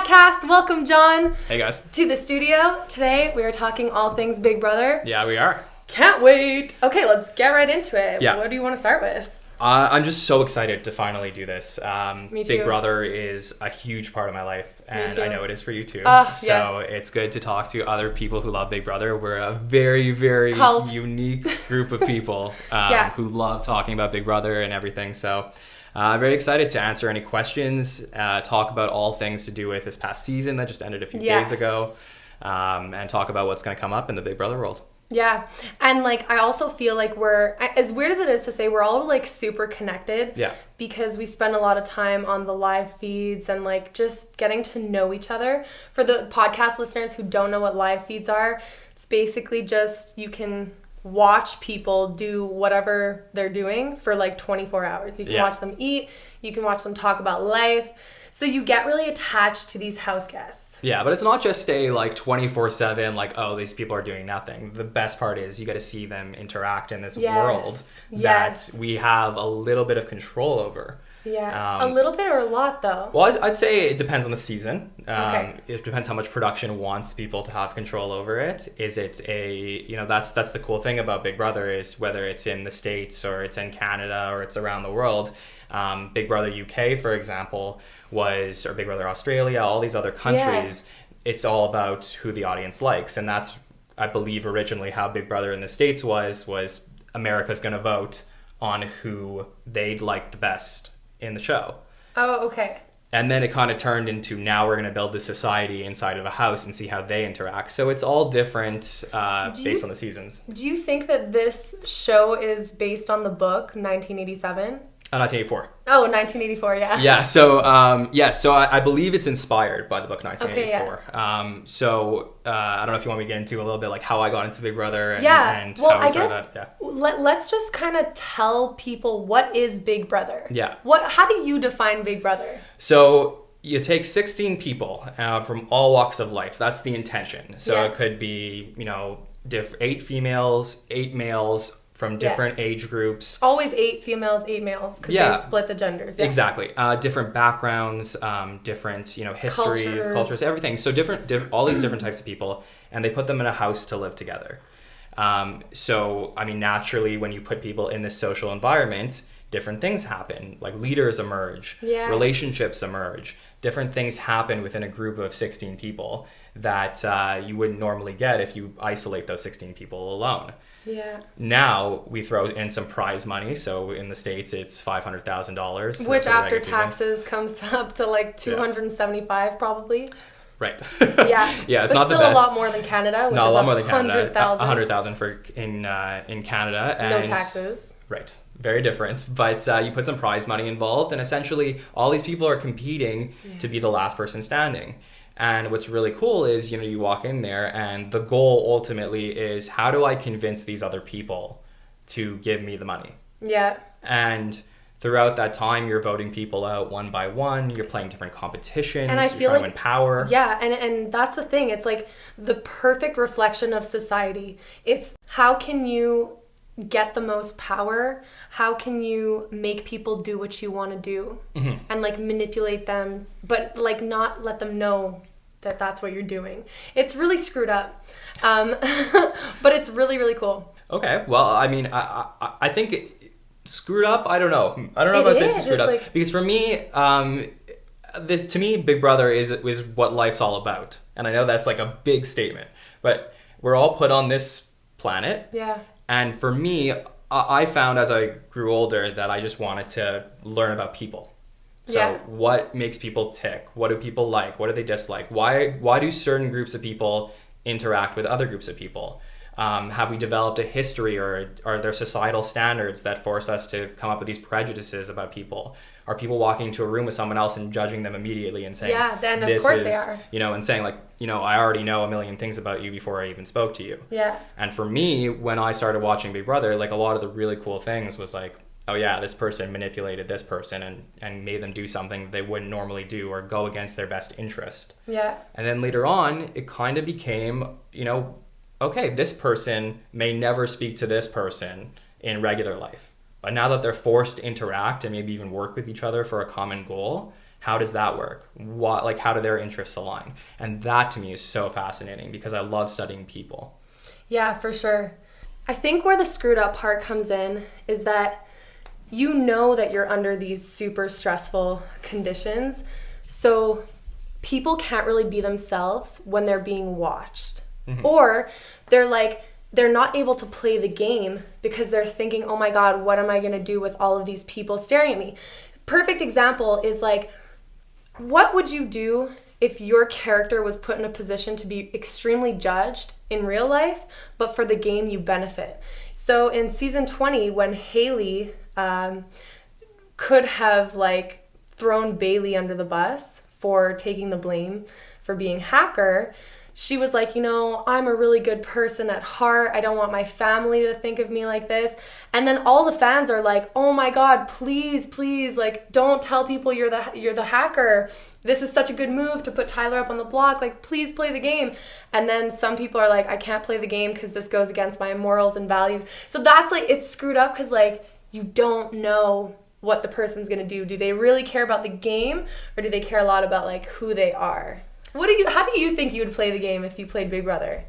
podcast. Welcome, John, Hey guys. to the studio. Today we are talking all things Big Brother. Yeah, we are. Can't wait. Okay, let's get right into it. Yeah. What do you want to start with? I'm just so excited to finally do this. Me too. Big Brother is a huge part of my life, and too. I know it is for you too. Yes. It's good to talk to other people who love Big Brother. We're a very, very Cult. unique group of people who love talking about Big Brother and everything. So I'm very excited to answer any questions, talk about all things to do with this past season that just ended a few days ago, and talk about what's going to come up in the Big Brother world. Yeah, and I also feel like we're, as weird as it is to say, we're all super connected. Yeah. Because we spend a lot of time on the live feeds and just getting to know each other. For the podcast listeners who don't know what live feeds are, it's basically just you can watch people do whatever they're doing for 24 hours. You can watch them eat, you can watch them talk about life. So you get really attached to these house guests. Yeah, but it's not just a 24/7 oh, these people are doing nothing. The best part is you get to see them interact in this world that we have a little bit of control over. Yeah, a little bit or a lot though? Well, I'd say it depends on the season. Okay. It depends how much production wants people to have control over it. Is it that's the cool thing about Big Brother is whether it's in the States or it's in Canada or it's around the world. Big Brother UK, for example, or Big Brother Australia, all these other countries, it's all about who the audience likes. And that's, I believe, originally how Big Brother in the States was America's going to vote on who they'd like the best in the show. Oh, okay. And then it kind of turned into now we're going to build this society inside of a house and see how they interact. So it's all different based on the seasons. Do you think that this show is based on the book 1987? 1984. Oh, 1984, yeah. Yeah, so I believe it's inspired by the book 1984. Okay, yeah. I don't know if you want me to get into a little bit how I got into Big Brother and well, how we I started guess that. let's just kind of tell people what is Big Brother. Yeah. How do you define Big Brother? So you take 16 people from all walks of life. That's the intention. So it could be 8 females, 8 males, from different age groups. Always 8 females, 8 males, because they split the genders. Yeah. Exactly. Different backgrounds, different histories, cultures, everything. So all these different types of people, and they put them in a house to live together. Naturally, when you put people in this social environment, different things happen. Leaders emerge, relationships emerge. Different things happen within a group of 16 people that you wouldn't normally get if you isolate those 16 people alone. Yeah. Now we throw in some prize money. So in the States, it's $500,000. Which after taxes comes up to $275 probably. Right. Yeah. Yeah, it's but not the still best. a lot more than Canada, which is a lot more than Canada. 100,000 for in Canada. And no taxes. Right. Very different. But you put some prize money involved, and essentially all these people are competing to be the last person standing. And what's really cool is, you walk in there and the goal ultimately is how do I convince these other people to give me the money? Yeah. And throughout that time, you're voting people out one by one. You're playing different competitions. And I feel trying to win power. Yeah, and that's the thing. It's the perfect reflection of society. It's how can you get the most power? How can you make people do what you want to do? Mm-hmm. And manipulate them, but not let them know that that's what you're doing. It's really screwed up, but it's really, really cool. Okay, well, I think screwed up. I don't know. I don't know if I'd say screwed up because for me, to me, Big Brother is what life's all about, and I know that's a big statement, but we're all put on this planet. Yeah. And for me, I found as I grew older that I just wanted to learn about people. So what makes people tick? What do people like? What do they dislike? Why do certain groups of people interact with other groups of people? Have we developed a history or are there societal standards that force us to come up with these prejudices about people? Are people walking into a room with someone else and judging them immediately and saying, then of course they are. And saying I already know a million things about you before I even spoke to you. Yeah. And for me, when I started watching Big Brother, a lot of the really cool things was oh yeah, this person manipulated this person and made them do something they wouldn't normally do or go against their best interest. Yeah. And then later on, it kind of became, okay, this person may never speak to this person in regular life. But now that they're forced to interact and maybe even work with each other for a common goal, How does that work? What, like, how do their interests align? And that to me is so fascinating because I love studying people. Yeah, for sure. I think where the screwed up part comes in is that you know that you're under these super stressful conditions. So people can't really be themselves when they're being watched. Mm-hmm. Or they're not able to play the game because they're thinking, oh my God, what am I going to do with all of these people staring at me? Perfect example is like, what would you do if your character was put in a position to be extremely judged in real life, but for the game you benefit? So in season 20, when Haley could have like thrown Bailey under the bus for taking the blame for being hacker, she was like, I'm a really good person at heart. I don't want my family to think of me like this. And then all the fans are like, oh my God, please, like, don't tell people you're the hacker. This is such a good move to put Tyler up on the block. Like, please play the game. And then some people are like, I can't play the game because this goes against my morals and values. So that's like, it's screwed up because like, you don't know what the person's going to do. Do they really care about the game, or do they care a lot about like who they are? How do you think you would play the game if you played Big Brother?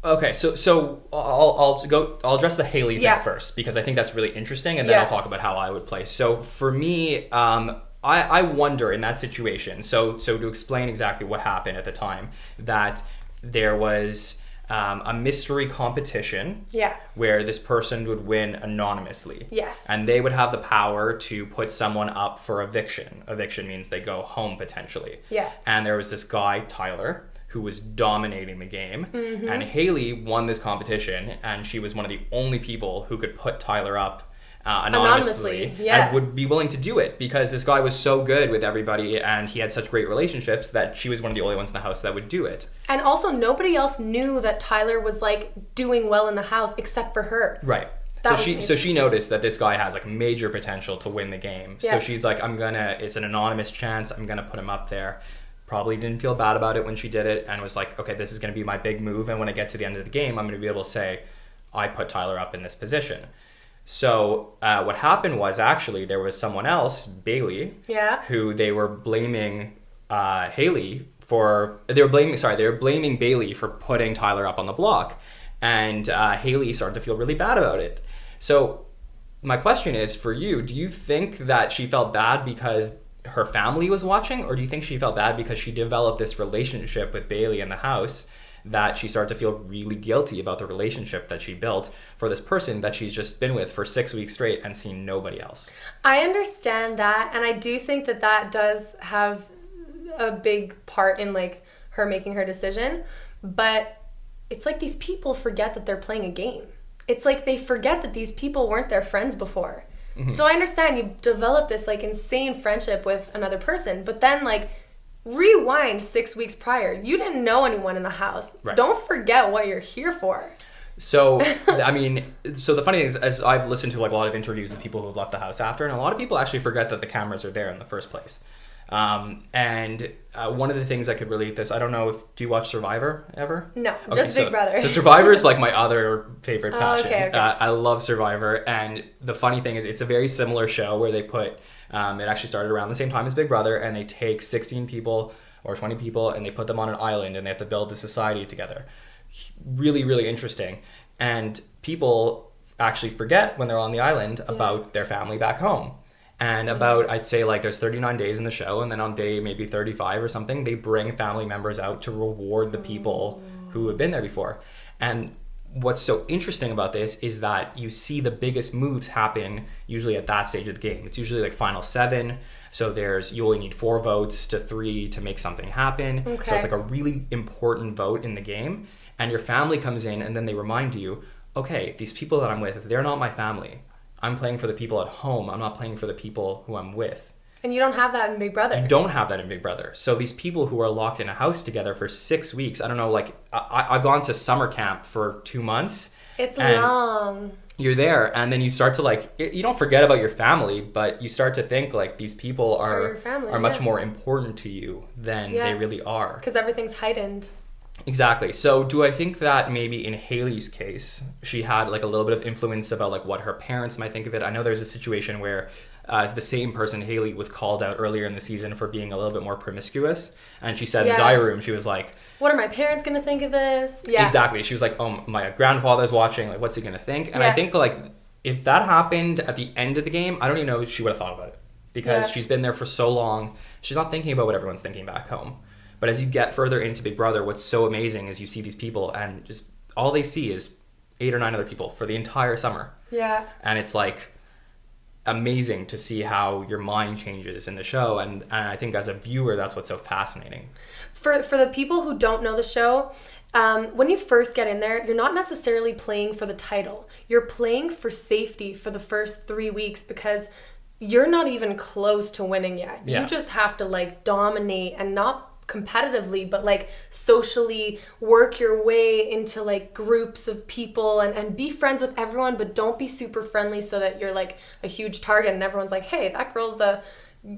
Okay, so I'll address the Haley thing first because I think that's really interesting, and then I'll talk about how I would play. So for me, I wonder in that situation. So to explain exactly what happened at the time, that there was a mystery competition where this person would win anonymously. Yes. And they would have the power to put someone up for eviction. Eviction means they go home potentially. Yeah. And there was this guy, Tyler, who was dominating the game. Mm-hmm. And Haley won this competition, and she was one of the only people who could put Tyler up anonymously and would be willing to do it because this guy was so good with everybody and he had such great relationships that she was one of the only ones in the house that would do it. And also nobody else knew that Tyler was like doing well in the house except for her. Right. So she noticed that this guy has like major potential to win the game. Yeah. So she's like, it's an anonymous chance. I'm going to put him up there. Probably didn't feel bad about it when she did it and was like, okay, this is going to be my big move. And when I get to the end of the game, I'm going to be able to say, I put Tyler up in this position. So what happened was actually there was someone else, Bailey, who they were blaming Haley for. They were blaming Bailey for putting Tyler up on the block, and Haley started to feel really bad about it. So my question is for you: do you think that she felt bad because her family was watching, or do you think she felt bad because she developed this relationship with Bailey in the house? That she started to feel really guilty about the relationship that she built for this person that she's just been with for 6 weeks straight and seen nobody else. I understand that, and I do think that does have a big part in like her making her decision, but it's like these people forget that they're playing a game. It's like they forget that these people weren't their friends before. Mm-hmm. So I understand you developed this like insane friendship with another person, but then like rewind 6 weeks prior. You didn't know anyone in the house. Right. Don't forget what you're here for. So, I mean, so the funny thing is, as I've listened to like a lot of interviews with people who have left the house after, and a lot of people actually forget that the cameras are there in the first place. And one of the things I could relate this, I don't know do you watch Survivor ever? No, just Big Brother. So Survivor is like my other favorite passion. Okay. I love Survivor, and the funny thing is it's a very similar show where they put, it actually started around the same time as Big Brother, and they take 16 people or 20 people and they put them on an island and they have to build a society together. Really, really interesting. And people actually forget when they're on the island about their family back home. And about, I'd say like there's 39 days in the show, and then on day maybe 35 or something, they bring family members out to reward the people who have been there before. And what's so interesting about this is that you see the biggest moves happen usually at that stage of the game. It's usually like final 7. So you only need 4 votes to 3 to make something happen. Okay. So it's like a really important vote in the game. And your family comes in and then they remind you, okay, these people that I'm with, they're not my family. I'm playing for the people at home. I'm not playing for the people who I'm with. And you don't have that in Big Brother. You don't have that in Big Brother. So these people who are locked in a house together for 6 weeks, I don't know, like I've gone to summer camp for 2 months. It's long. You're there, and then you start to like, you don't forget about your family, but you start to think like these people are much more important to you than they really are. Because everything's heightened. Exactly. So do I think that maybe in Haley's case, she had like a little bit of influence about like what her parents might think of it? I know there's a situation where the same person, Haley, was called out earlier in the season for being a little bit more promiscuous. And she said in the diary room, she was like, what are my parents going to think of this? Yeah. Exactly. She was like, oh, my grandfather's watching. Like, what's he going to think? And I think, like, if that happened at the end of the game, I don't even know if she would have thought about it. Because she's been there for so long. She's not thinking about what everyone's thinking back home. But as you get further into Big Brother, what's so amazing is you see these people and just all they see is 8 or 9 other people for the entire summer. Yeah. And it's like amazing to see how your mind changes in the show. And I think as a viewer, that's what's so fascinating. For the people who don't know the show, when you first get in there, you're not necessarily playing for the title. You're playing for safety for the first 3 weeks because you're not even close to winning yet. Yeah. You just have to like dominate, and not competitively, but like socially work your way into like groups of people and be friends with everyone, but don't be super friendly so that you're like a huge target and everyone's like, hey, that girl's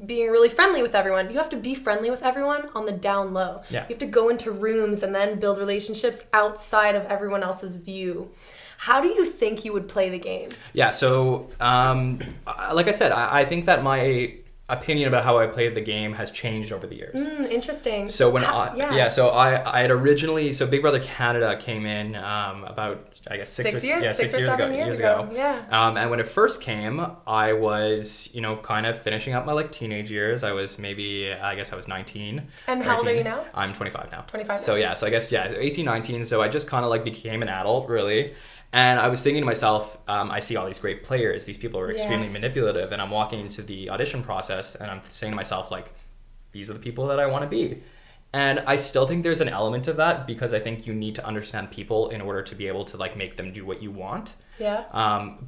being really friendly with everyone. You have to be friendly with everyone on the down low. Yeah. You have to go into rooms and then build relationships outside of everyone else's view. How do you think you would play the game? Yeah, so like I said, I think that my opinion about how I played the game has changed over the years. Interesting. So when I had originally, so Big Brother Canada came in about, I guess, 6 years ago. Yeah. And when it first came, I was, kind of finishing up my like teenage years. I was maybe, I guess I was 19. And how old are you now? I'm 25 now. 25 now. So yeah, so I guess, 18, 19. So I just kind of like became an adult, really. And I was thinking to myself, I see all these great players. These people are extremely manipulative. And I'm walking into the audition process and I'm saying to myself, like, these are the people that I want to be. And I still think there's an element of that because I think you need to understand people in order to be able to, like, make them do what you want. Yeah.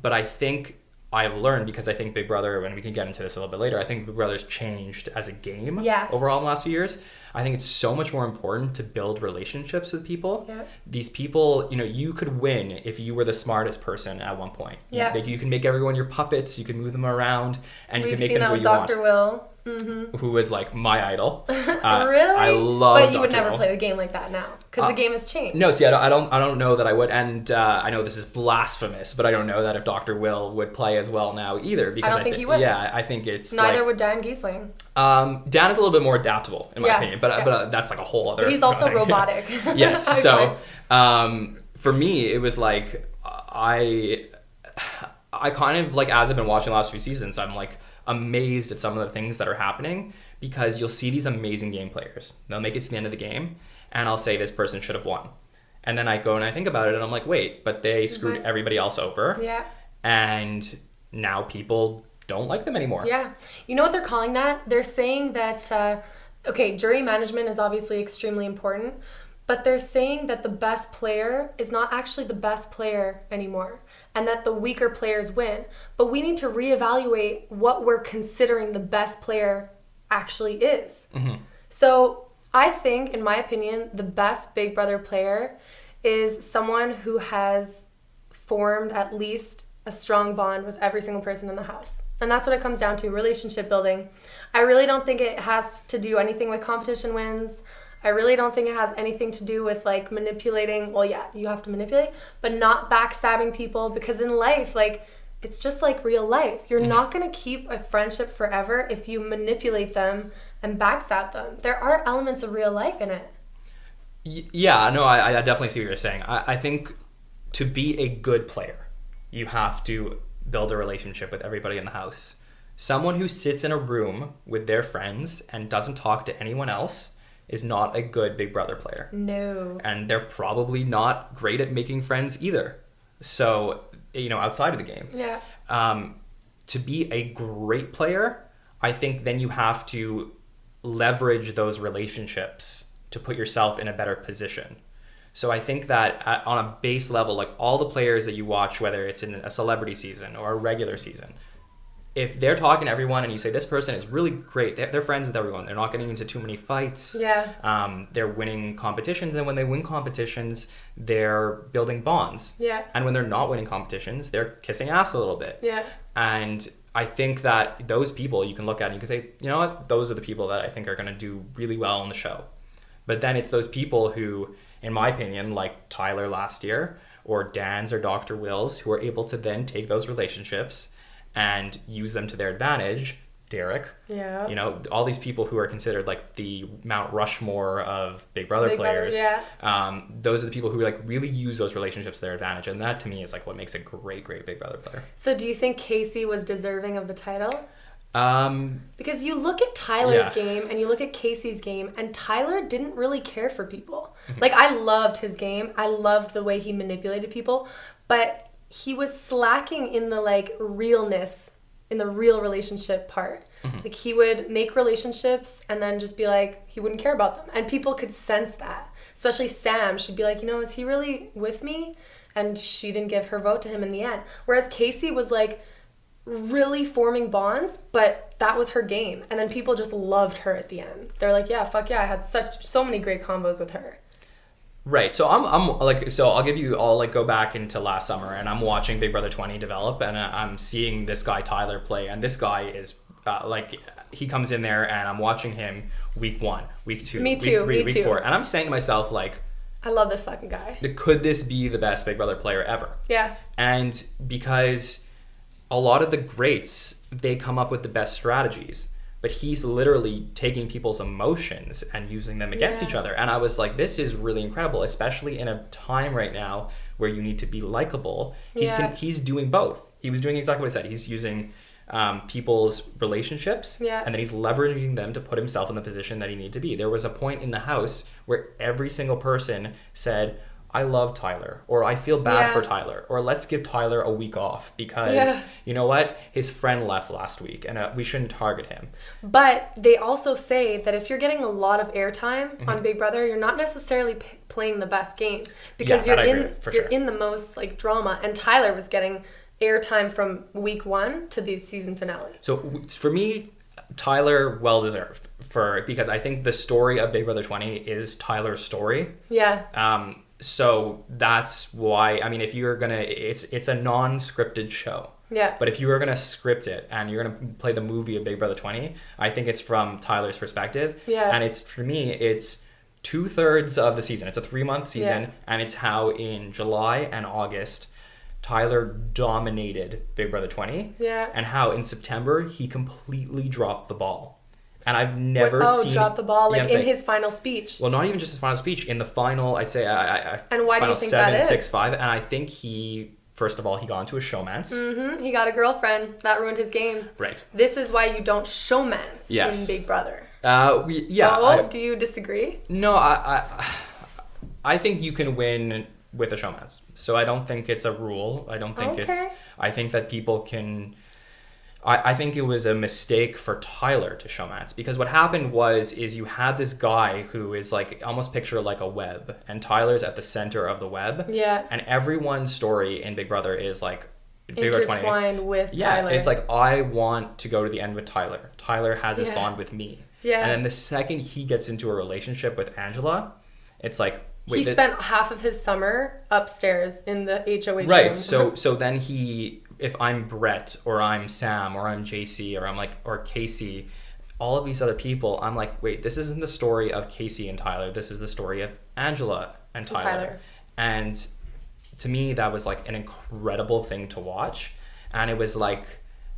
But I think I've learned, because I think Big Brother, and we can get into this a little bit later, I think Big Brother's changed as a game overall in the last few years. I think it's so much more important to build relationships with people. Yeah. These people, you could win if you were the smartest person at one point. Yeah. You can make everyone your puppets, you can move them around, and you can make them do what you want. We've seen that with Dr. Will. Mm-hmm. Who was like my idol. Really? I love But you would Dr. never Will. play the game like that now because the game has changed. No, see, I don't know that I would, and I know this is blasphemous, but I don't know that if Dr. Will would play as well now either. Because I don't think he would. Yeah, I think it's neither would Dan Giesling. Dan is a little bit more adaptable in my opinion, but that's like a whole other. But he's also thing. robotic. Yes, so for me, it was like I kind of like, as I've been watching the last few seasons, I'm like amazed at some of the things that are happening, because you'll see these amazing game players. They'll make it to the end of the game and I'll say this person should have won. And then I go and I think about it and I'm like, wait, but they screwed everybody else over. Yeah. And now people don't like them anymore. Yeah. You know what they're calling that? They're saying that, jury management is obviously extremely important, but they're saying that the best player is not actually the best player anymore, and that the weaker players win. But we need to reevaluate what we're considering the best player actually is. Mm-hmm. So I think, in my opinion, the best Big Brother player is someone who has formed at least a strong bond with every single person in the house. And that's what it comes down to, relationship building. I really don't think it has to do anything with competition wins. I really don't think it has anything to do with like manipulating. Well, yeah, you have to manipulate, but not backstabbing people, because in life, like, it's just like real life. You're not going to keep a friendship forever if you manipulate them and backstab them. There are elements of real life in it. Yeah, no, I definitely see what you're saying. I think to be a good player, you have to build a relationship with everybody in the house. Someone who sits in a room with their friends and doesn't talk to anyone else is not a good Big Brother player. No. And they're probably not great at making friends either. So, outside of the game. Yeah. To be a great player, I think then you have to leverage those relationships to put yourself in a better position. So I think that on a base level, like all the players that you watch, whether it's in a celebrity season or a regular season, if they're talking to everyone and you say, this person is really great, they're friends with everyone, they're not getting into too many fights, they're winning competitions, and when they win competitions, they're building bonds. Yeah. And when they're not winning competitions, they're kissing ass a little bit. Yeah. And I think that those people you can look at and you can say, you know what, those are the people that I think are going to do really well on the show. But then it's those people who, in my opinion, like Tyler last year, or Dan's or Dr. Will's, who are able to then take those relationships and use them to their advantage. Derek, Yeah. you know, all these people who are considered like the Mount Rushmore of Big Brother players. Those are the people who like really use those relationships to their advantage, and that to me is like what makes a great Big Brother player. So do you think Casey was deserving of the title? Because you look at Tyler's game and you look at Casey's game, and Tyler didn't really care for people. Like, I loved his game. I loved the way he manipulated people, but he was slacking in the like realness, in the real relationship part. Like, he would make relationships and then just be like, he wouldn't care about them. And people could sense that. Especially Sam. She'd be like, you know, is he really with me? And she didn't give her vote to him in the end. Whereas Casey was like really forming bonds, but that was her game. And then people just loved her at the end. They're like, yeah, fuck yeah, I had so many great combos with her. Right. So I'm like, so I'll like go back into last summer, and I'm watching Big Brother 20 develop, and I'm seeing this guy Tyler play, and this guy is like, he comes in there, and I'm watching him week 1, week 2, Me week too, 3, me week too. 4, and I'm saying to myself like, I love this fucking guy. could this be the best Big Brother player ever? Yeah. And because a lot of the greats, they come up with the best strategies, but he's literally taking people's emotions and using them against each other. And I was like, this is really incredible, especially in a time right now where you need to be likable. He's doing both. He was doing exactly what I said. He's using people's relationships, and then he's leveraging them to put himself in the position that he needed to be. There was a point in the house where every single person said, I love Tyler, or I feel bad for Tyler, or let's give Tyler a week off because you know what, his friend left last week and we shouldn't target him. But they also say that if you're getting a lot of airtime on Big Brother, you're not necessarily playing the best game, because you're in the most like drama, and Tyler was getting airtime from week 1 to the season finale. So for me, Tyler, well deserved, because I think the story of Big Brother 20 is Tyler's story. So that's why, I mean, if you're gonna, it's a non-scripted show. But if you were gonna script it and you're gonna play the movie of Big Brother 20, I think it's from Tyler's perspective. And it's, for me, it's 2/3 of the season. It's a 3-month season, and it's how in July and August Tyler dominated Big Brother 20. And how in September he completely dropped the ball. And I've never seen... drop the ball, like in his final speech. Well, not even just his final speech. In the final, I'd say... And why do you think that is? 7, 6, 5. And I think he... First of all, he got into a showmance. He got a girlfriend. That ruined his game. Right. This is why you don't showmance in Big Brother. Do you disagree? No, I think you can win with a showmance. So I don't think it's a rule. I don't think it's... I think that people can... I think it was a mistake for Tyler to showmance, because what happened is you had this guy who is like, almost picture like a web, and Tyler's at the center of the web. And everyone's story in Big Brother is like Big Brother 20. Intertwined with Tyler. It's like, I want to go to the end with Tyler. Tyler has his bond with me. And then the second he gets into a relationship with Angela, it's like, he spent half of his summer upstairs in the HOH room. Right. So then if I'm Brett, or I'm Sam, or I'm JC, or Casey, all of these other people, I'm like, wait, this isn't the story of Casey and Tyler. This is the story of Angela and Tyler. And to me, that was like an incredible thing to watch. And it was like,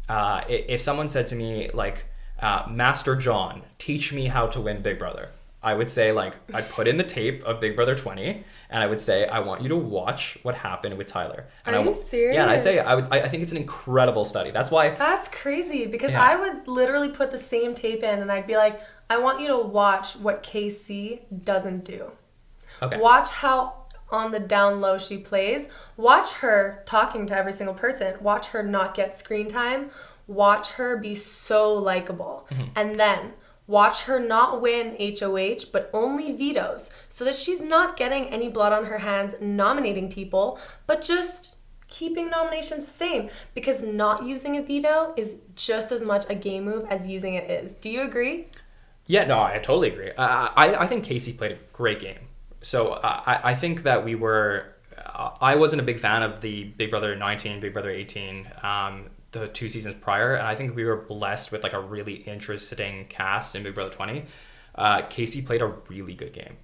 if someone said to me like, Master Jon, teach me how to win Big Brother, I would say, like, I'd put in the tape of Big Brother 20, and I would say, I want you to watch what happened with Tyler. And Are you serious? Yeah, and I think it's an incredible study. That's why... That's crazy, because I would literally put the same tape in, and I'd be like, I want you to watch what KC doesn't do. Watch how on the down low she plays. Watch her talking to every single person. Watch her not get screen time. Watch her be so likable. And then... watch her not win HOH, but only vetoes, so that she's not getting any blood on her hands nominating people, but just keeping nominations the same, because not using a veto is just as much a game move as using it is. Do you agree? Yeah, no, I totally agree. I think Casey played a great game. So I think that I wasn't a big fan of the Big Brother 19, Big Brother 18, the 2 seasons prior, and I think we were blessed with like a really interesting cast in Big Brother 20. Casey played a really good game,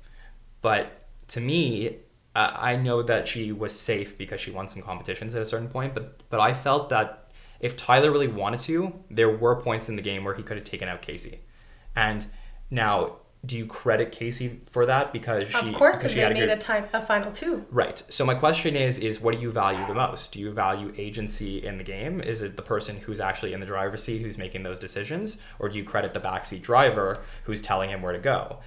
but to me, I know that she was safe because she won some competitions at a certain point, but I felt that if Tyler really wanted to, there were points in the game where he could have taken out Casey. And now, do you credit Casey for that because of course, because they made a final 2. Right. So my question is what do you value the most? Do you value agency in the game? Is it the person who's actually in the driver's seat who's making those decisions, or do you credit the backseat driver who's telling him where to go?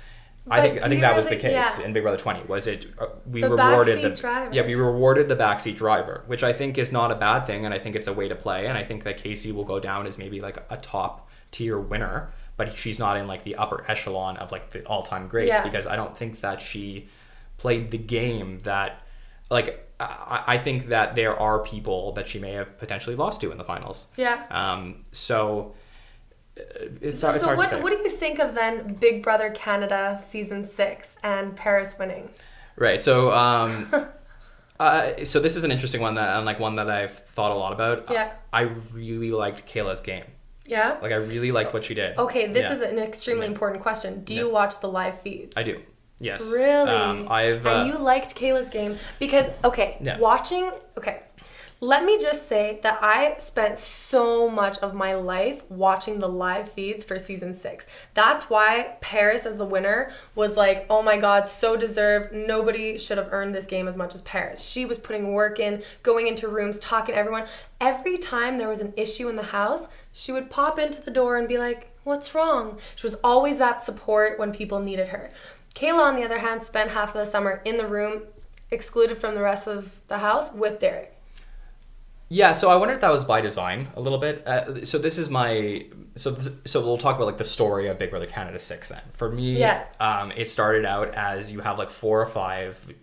I think that was the case in Big Brother 20. Was it we rewarded the driver. Yeah, we rewarded the backseat driver, which I think is not a bad thing, and I think it's a way to play, and I think that Casey will go down as maybe like a top tier winner, but she's not in like the upper echelon of like the all-time greats because I don't think that she played the game that like I think that there are people that she may have potentially lost to in the finals. Yeah. So it's hard to say. What do you think of then Big Brother Canada season 6 and Paris winning? Right. So so this is an interesting one that I've thought a lot about. Yeah. I really liked Kayla's game. Yeah. Like I really liked what she did. Okay, this is an extremely important question. Do you watch the live feeds? I do. Yes. Really? And you liked Kayla's game because watching. Okay. Let me just say that I spent so much of my life watching the live feeds for season 6. That's why Paris as the winner was like, oh my God, so deserved. Nobody should have earned this game as much as Paris. She was putting work in, going into rooms, talking to everyone. Every time there was an issue in the house, she would pop into the door and be like, what's wrong? She was always that support when people needed her. Kayla, on the other hand, spent half of the summer in the room, excluded from the rest of the house with Derek. Yeah, so I wonder if that was by design a little bit. So this is my so we'll talk about like the story of Big Brother Canada 6 then. For me, it started out as you have like 4 or 5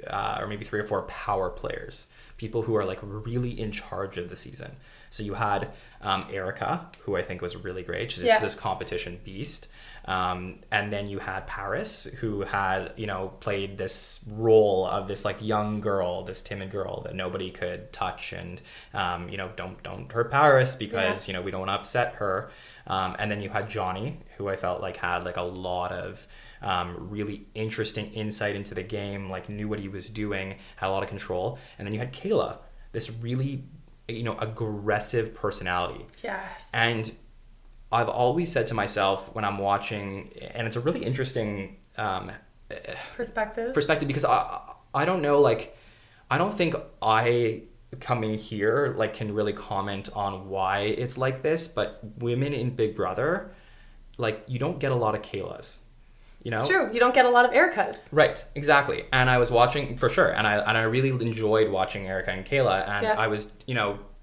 or maybe 3 or 4 power players, people who are like really in charge of the season. So you had Erica, who I think was really great. She's this competition beast. And then you had Paris, who had, played this role of this like young girl, this timid girl that nobody could touch and, don't hurt Paris because, we don't want to upset her. And then you had Johnny, who I felt like had like a lot of really interesting insight into the game, like knew what he was doing, had a lot of control. And then you had Kayla, this really, aggressive personality. Yes. And I've always said to myself when I'm watching, and it's a really interesting perspective because I don't know, like, I don't think I coming here like can really comment on why it's like this, but women in Big Brother, like, you don't get a lot of Kaylas. It's true. You don't get a lot of Ericas. Right, exactly. And I was watching for sure, and I really enjoyed watching Erica and Kayla, and I was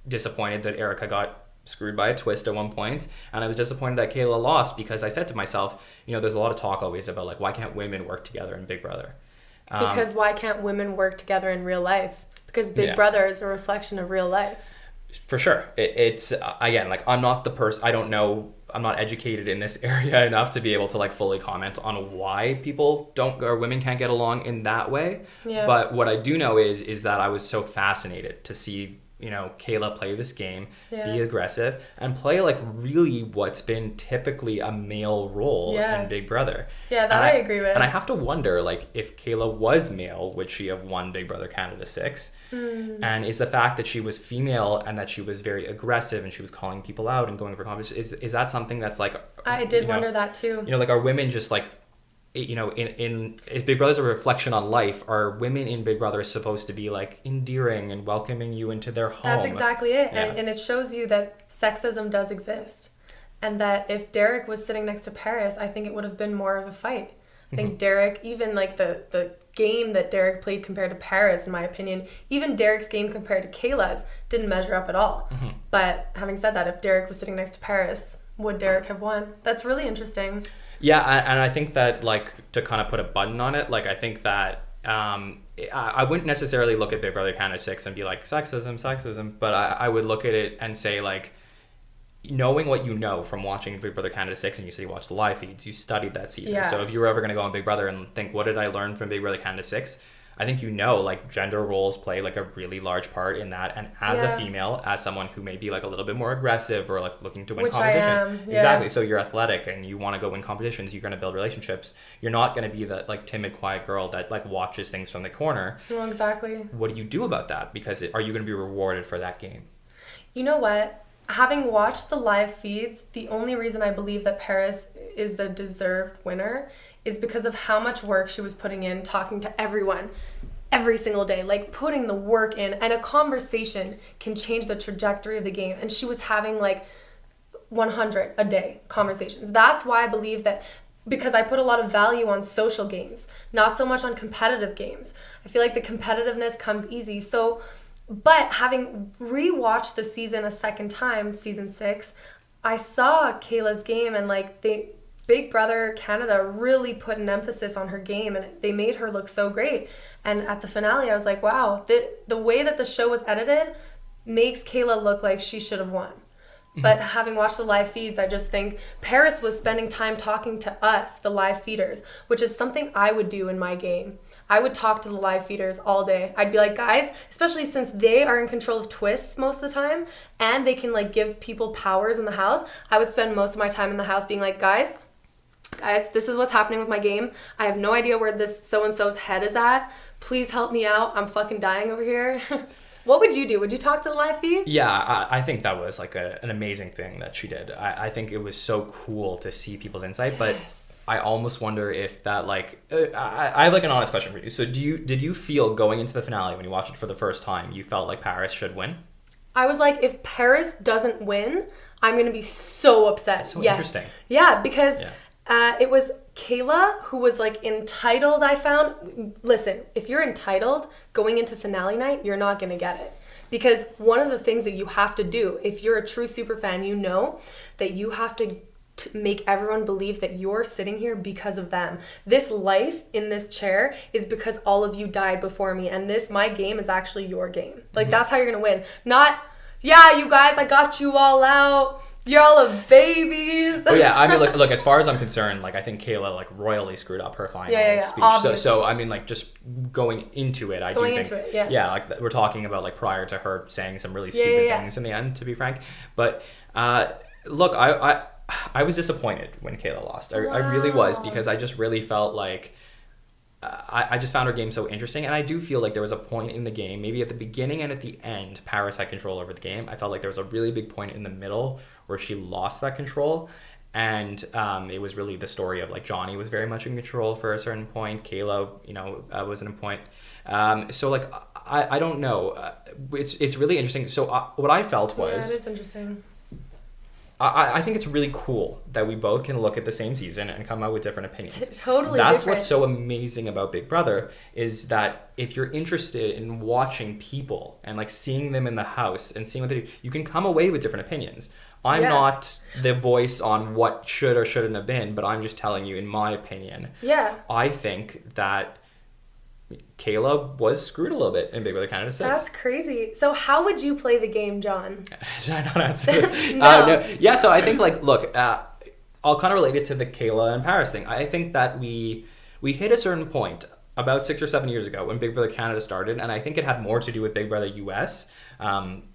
disappointed that Erica got screwed by a twist at one point, and I was disappointed that Kayla lost because I said to myself, there's a lot of talk always about like, why can't women work together in Big Brother? Because why can't women work together in real life? Because Big Brother is a reflection of real life. For sure. It's again, like, I'm not the person, I don't know, I'm not educated in this area enough to be able to like fully comment on why people don't, or women can't get along in that way. Yeah. But what I do know is that I was so fascinated to see, Kayla play this game, be aggressive, and play like really what's been typically a male role in Big Brother. Yeah, that I agree with. And I have to wonder, like, if Kayla was male, would she have won Big Brother Canada 6? And is the fact that she was female and that she was very aggressive and she was calling people out and going for competition, is that something that's like... I did wonder that too. Like, are women just like... is Big Brother's a reflection on life? Are women in Big Brother supposed to be like endearing and welcoming you into their home? That's exactly it. Yeah. And it shows you that sexism does exist. And that if Derek was sitting next to Paris, I think it would have been more of a fight. I think Derek, even like the game that Derek played compared to Paris, in my opinion, even Derek's game compared to Kayla's didn't measure up at all. But having said that, if Derek was sitting next to Paris, would Derek have won? That's really interesting. Yeah, and I think that, like, to kind of put a button on it, like, I think that I wouldn't necessarily look at Big Brother Canada 6 and be like, sexism, but I would look at it and say, like, knowing what you know from watching Big Brother Canada 6, and you say you watched the live feeds, you studied that season. Yeah. So if you were ever going to go on Big Brother and think, what did I learn from Big Brother Canada 6? I think like gender roles play like a really large part in that, and as a female, as someone who may be like a little bit more aggressive or like looking to win competitions, I am. Yeah. Exactly. So you're athletic and you want to go win competitions, you're going to build relationships. You're not going to be that like timid, quiet girl that like watches things from the corner. Well, exactly. What do you do about that? Because are you going to be rewarded for that game? You know what? having watched the live feeds, the only reason I believe that Paris is the deserved winner is because of how much work she was putting in, talking to everyone every single day, like putting the work in. And a conversation can change the trajectory of the game. And she was having like 100 a day conversations. That's why I believe that, because I put a lot of value on social games, not so much on competitive games. I feel like the competitiveness comes easy. So, but having rewatched the season a second time, season 6, I saw Kayla's game, and like Big Brother Canada really put an emphasis on her game, and they made her look so great. And at the finale, I was like, wow, the way that the show was edited makes Kayla look like she should have won. But having watched the live feeds, I just think Paris was spending time talking to us, the live feeders, which is something I would do in my game. I would talk to the live feeders all day. I'd be like, guys, especially since they are in control of twists most of the time, and they can like give people powers in the house, I would spend most of my time in the house being like, guys, this is what's happening with my game. I have no idea where this so-and-so's head is at. Please help me out. I'm fucking dying over here. What would you do? Would you talk to the live feed? Yeah, I think that was like an amazing thing that she did. I think it was so cool to see people's insight, but I almost wonder if that like I have like an honest question for you. So did you feel going into the finale when you watched it for the first time, you felt like Paris should win? I was like, if Paris doesn't win, I'm going to be so upset. That's so interesting. Yeah, because it was Kayla who was like entitled, I found. Listen, if you're entitled going into finale night, you're not going to get it. Because one of the things that you have to do, if you're a true super fan, you know that you have to make everyone believe that you're sitting here because of them. This life in this chair is because all of you died before me, and my game is actually your game. Like, that's how you're going to win. Not, yeah, you guys, I got you all out. You're all babies. Oh yeah, I mean, look. As far as I'm concerned, like I think Kayla like royally screwed up her final speech. So I mean, like just going into it, I do think, like we're talking about like prior to her saying some really stupid things in the end, to be frank. But look, I was disappointed when Kayla lost. I really was, because I just really felt like I just found her game so interesting, and I do feel like there was a point in the game, maybe at the beginning and at the end, Paris had control over the game. I felt like there was a really big point in the middle where she lost that control, and it was really the story of like Johnny was very much in control for a certain point. Kayla, was in a point. So like I don't know. It's really interesting. So what I felt was, it is interesting. I think it's really cool that we both can look at the same season and come out with different opinions. Totally That's different. What's so amazing about Big Brother, is that if you're interested in watching people and like seeing them in the house and seeing what they do, you can come away with different opinions. I'm not the voice on what should or shouldn't have been, but I'm just telling you, in my opinion, I think that Kayla was screwed a little bit in Big Brother Canada 6. That's crazy. So how would you play the game, John? Should I not answer this? No. Yeah, so I think like, look, I'll kind of relate it to the Kayla and Paris thing. I think that we hit a certain point about 6 or 7 years ago when Big Brother Canada started, and I think it had more to do with Big Brother US.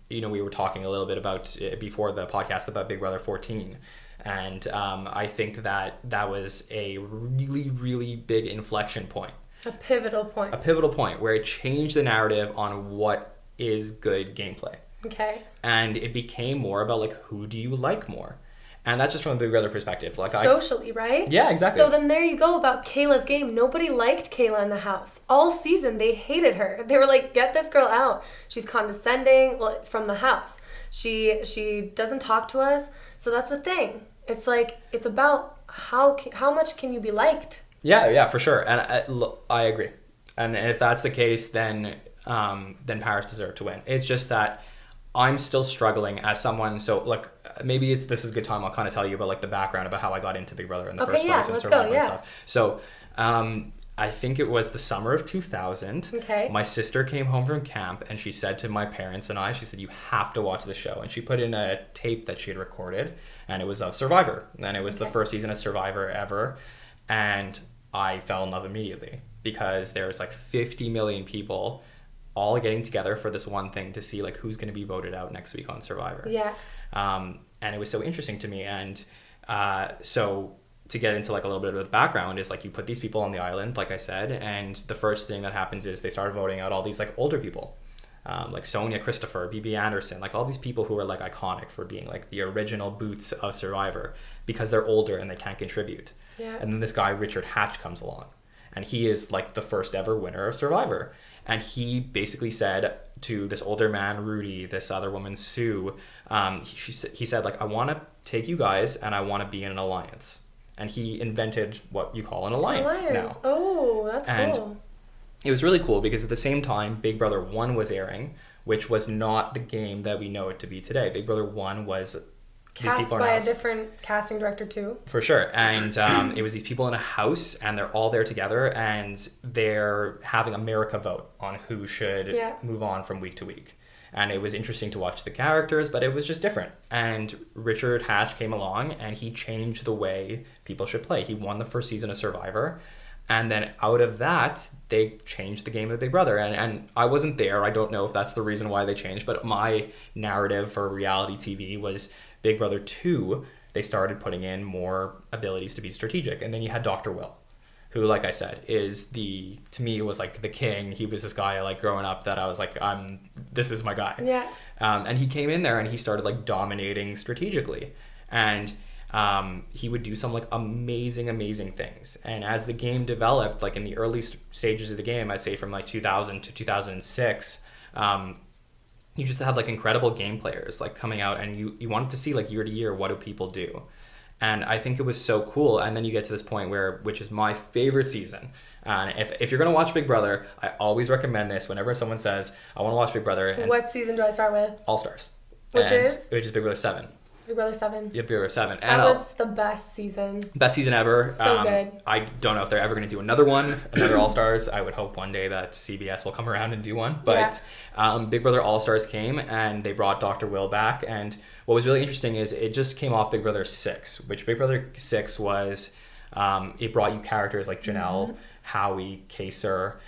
We were talking a little bit about before the podcast about Big Brother 14. And I think that was a really, really big inflection point. A pivotal point. A pivotal point where it changed the narrative on what is good gameplay. Okay. And it became more about like, who do you like more? And that's just from a Big Brother perspective. Like socially, right? Yeah, exactly. So then there you go about Kayla's game. Nobody liked Kayla in the house. All season, they hated her. They were like, get this girl out. She's condescending from the house. She doesn't talk to us. So that's the thing. It's like, it's about how much can you be liked? Yeah, for sure. And I agree. And if that's the case, then Paris deserved to win. It's just that I'm still struggling as someone. So look, maybe this is a good time. I'll kind of tell you about like the background about how I got into Big Brother in the first place and Survivor and stuff. So I think it was the summer of 2000. Okay. My sister came home from camp and she said to my parents and she said, you have to watch the show. And she put in a tape that she had recorded, and it was of Survivor. And it was the first season of Survivor ever. And I fell in love immediately, because there's like 50 million people all getting together for this one thing to see like who's going to be voted out next week on Survivor. Yeah. And it was so interesting to me. And so to get into like a little bit of the background is like, you put these people on the island, like I said, and the first thing that happens is they start voting out all these like older people. like Sonia Christopher, BB Anderson, like all these people who are like iconic for being like the original boots of Survivor because they're older and they can't contribute. Yeah. And then this guy, Richard Hatch, comes along, and he is like the first ever winner of Survivor. And he basically said to this older man, Rudy, this other woman, Sue, he said, like, I want to take you guys and I want to be in an alliance. And he invented what you call an alliance now. Oh, that's cool. It was really cool because at the same time, Big Brother 1 was airing, which was not the game that we know it to be today. Big Brother 1 was... Cast by a different casting director too. For sure. And it was these people in a house, and they're all there together, and they're having America vote on who should move on from week to week. And it was interesting to watch the characters, but it was just different. And Richard Hatch came along, and he changed the way people should play. He won the first season of Survivor. And then out of that, they changed the game of Big Brother. And I wasn't there. I don't know if that's the reason why they changed. But my narrative for reality TV was Big Brother 2, they started putting in more abilities to be strategic. And then you had Dr. Will, who, like I said, to me, was like the king. He was this guy, like, growing up that I was like, this is my guy. Yeah. And he came in there and he started, like, dominating strategically. And he would do some like amazing things. And as the game developed, like in the early stages of the game, I'd say from like 2000 to 2006, you just had like incredible game players like coming out, and you wanted to see like year to year, what do people do? And I think it was so cool. And then you get to this point which is my favorite season. And if you're going to watch Big Brother, I always recommend this whenever someone says, I want to watch Big Brother. And what season do I start with? All Stars. Which is Big Brother 7. Big Brother 7. Yep, Big Brother 7. That was the best season. Best season ever. So good. I don't know if they're ever going to do another All-Stars. I would hope one day that CBS will come around and do one. But Big Brother All-Stars came, and they brought Dr. Will back. And what was really interesting is it just came off Big Brother 6, which Big Brother 6 was, it brought you characters like Janelle, Howie, Kaser,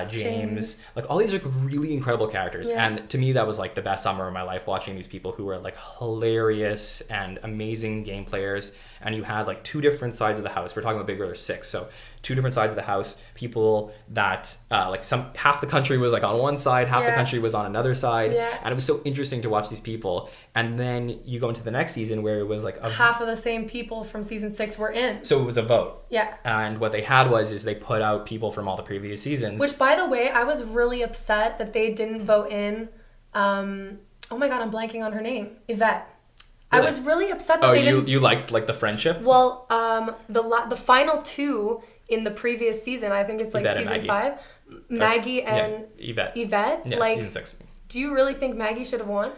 James, like all these like really incredible characters. And to me, that was like the best summer of my life, watching these people who were like hilarious and amazing game players. And you had like two different sides of the house. We're talking about Big Brother 6, so two different sides of the house. People that half the country was like on one side, half the country was on another side. And it was so interesting to watch these people. And then you go into the next season where it was like half of the same people from season 6 were in. So it was a vote. Yeah. And what they had is they put out people from all the previous seasons. Which, by the way, I was really upset that they didn't vote in. Oh my God, I'm blanking on her name. Yvette. Really? I was really upset that they didn't. You liked like the friendship? Well, the final two in the previous season, I think it's like Yvette season 5. Maggie and Yvette. Yeah, like, season 6. Do you really think Maggie should have won?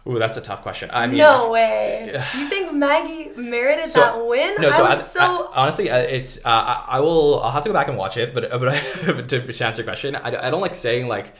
Ooh, that's a tough question. I mean, no way. You think Maggie merited that win? No, honestly, it's I'll have to go back and watch it, but to answer your question, I don't like saying like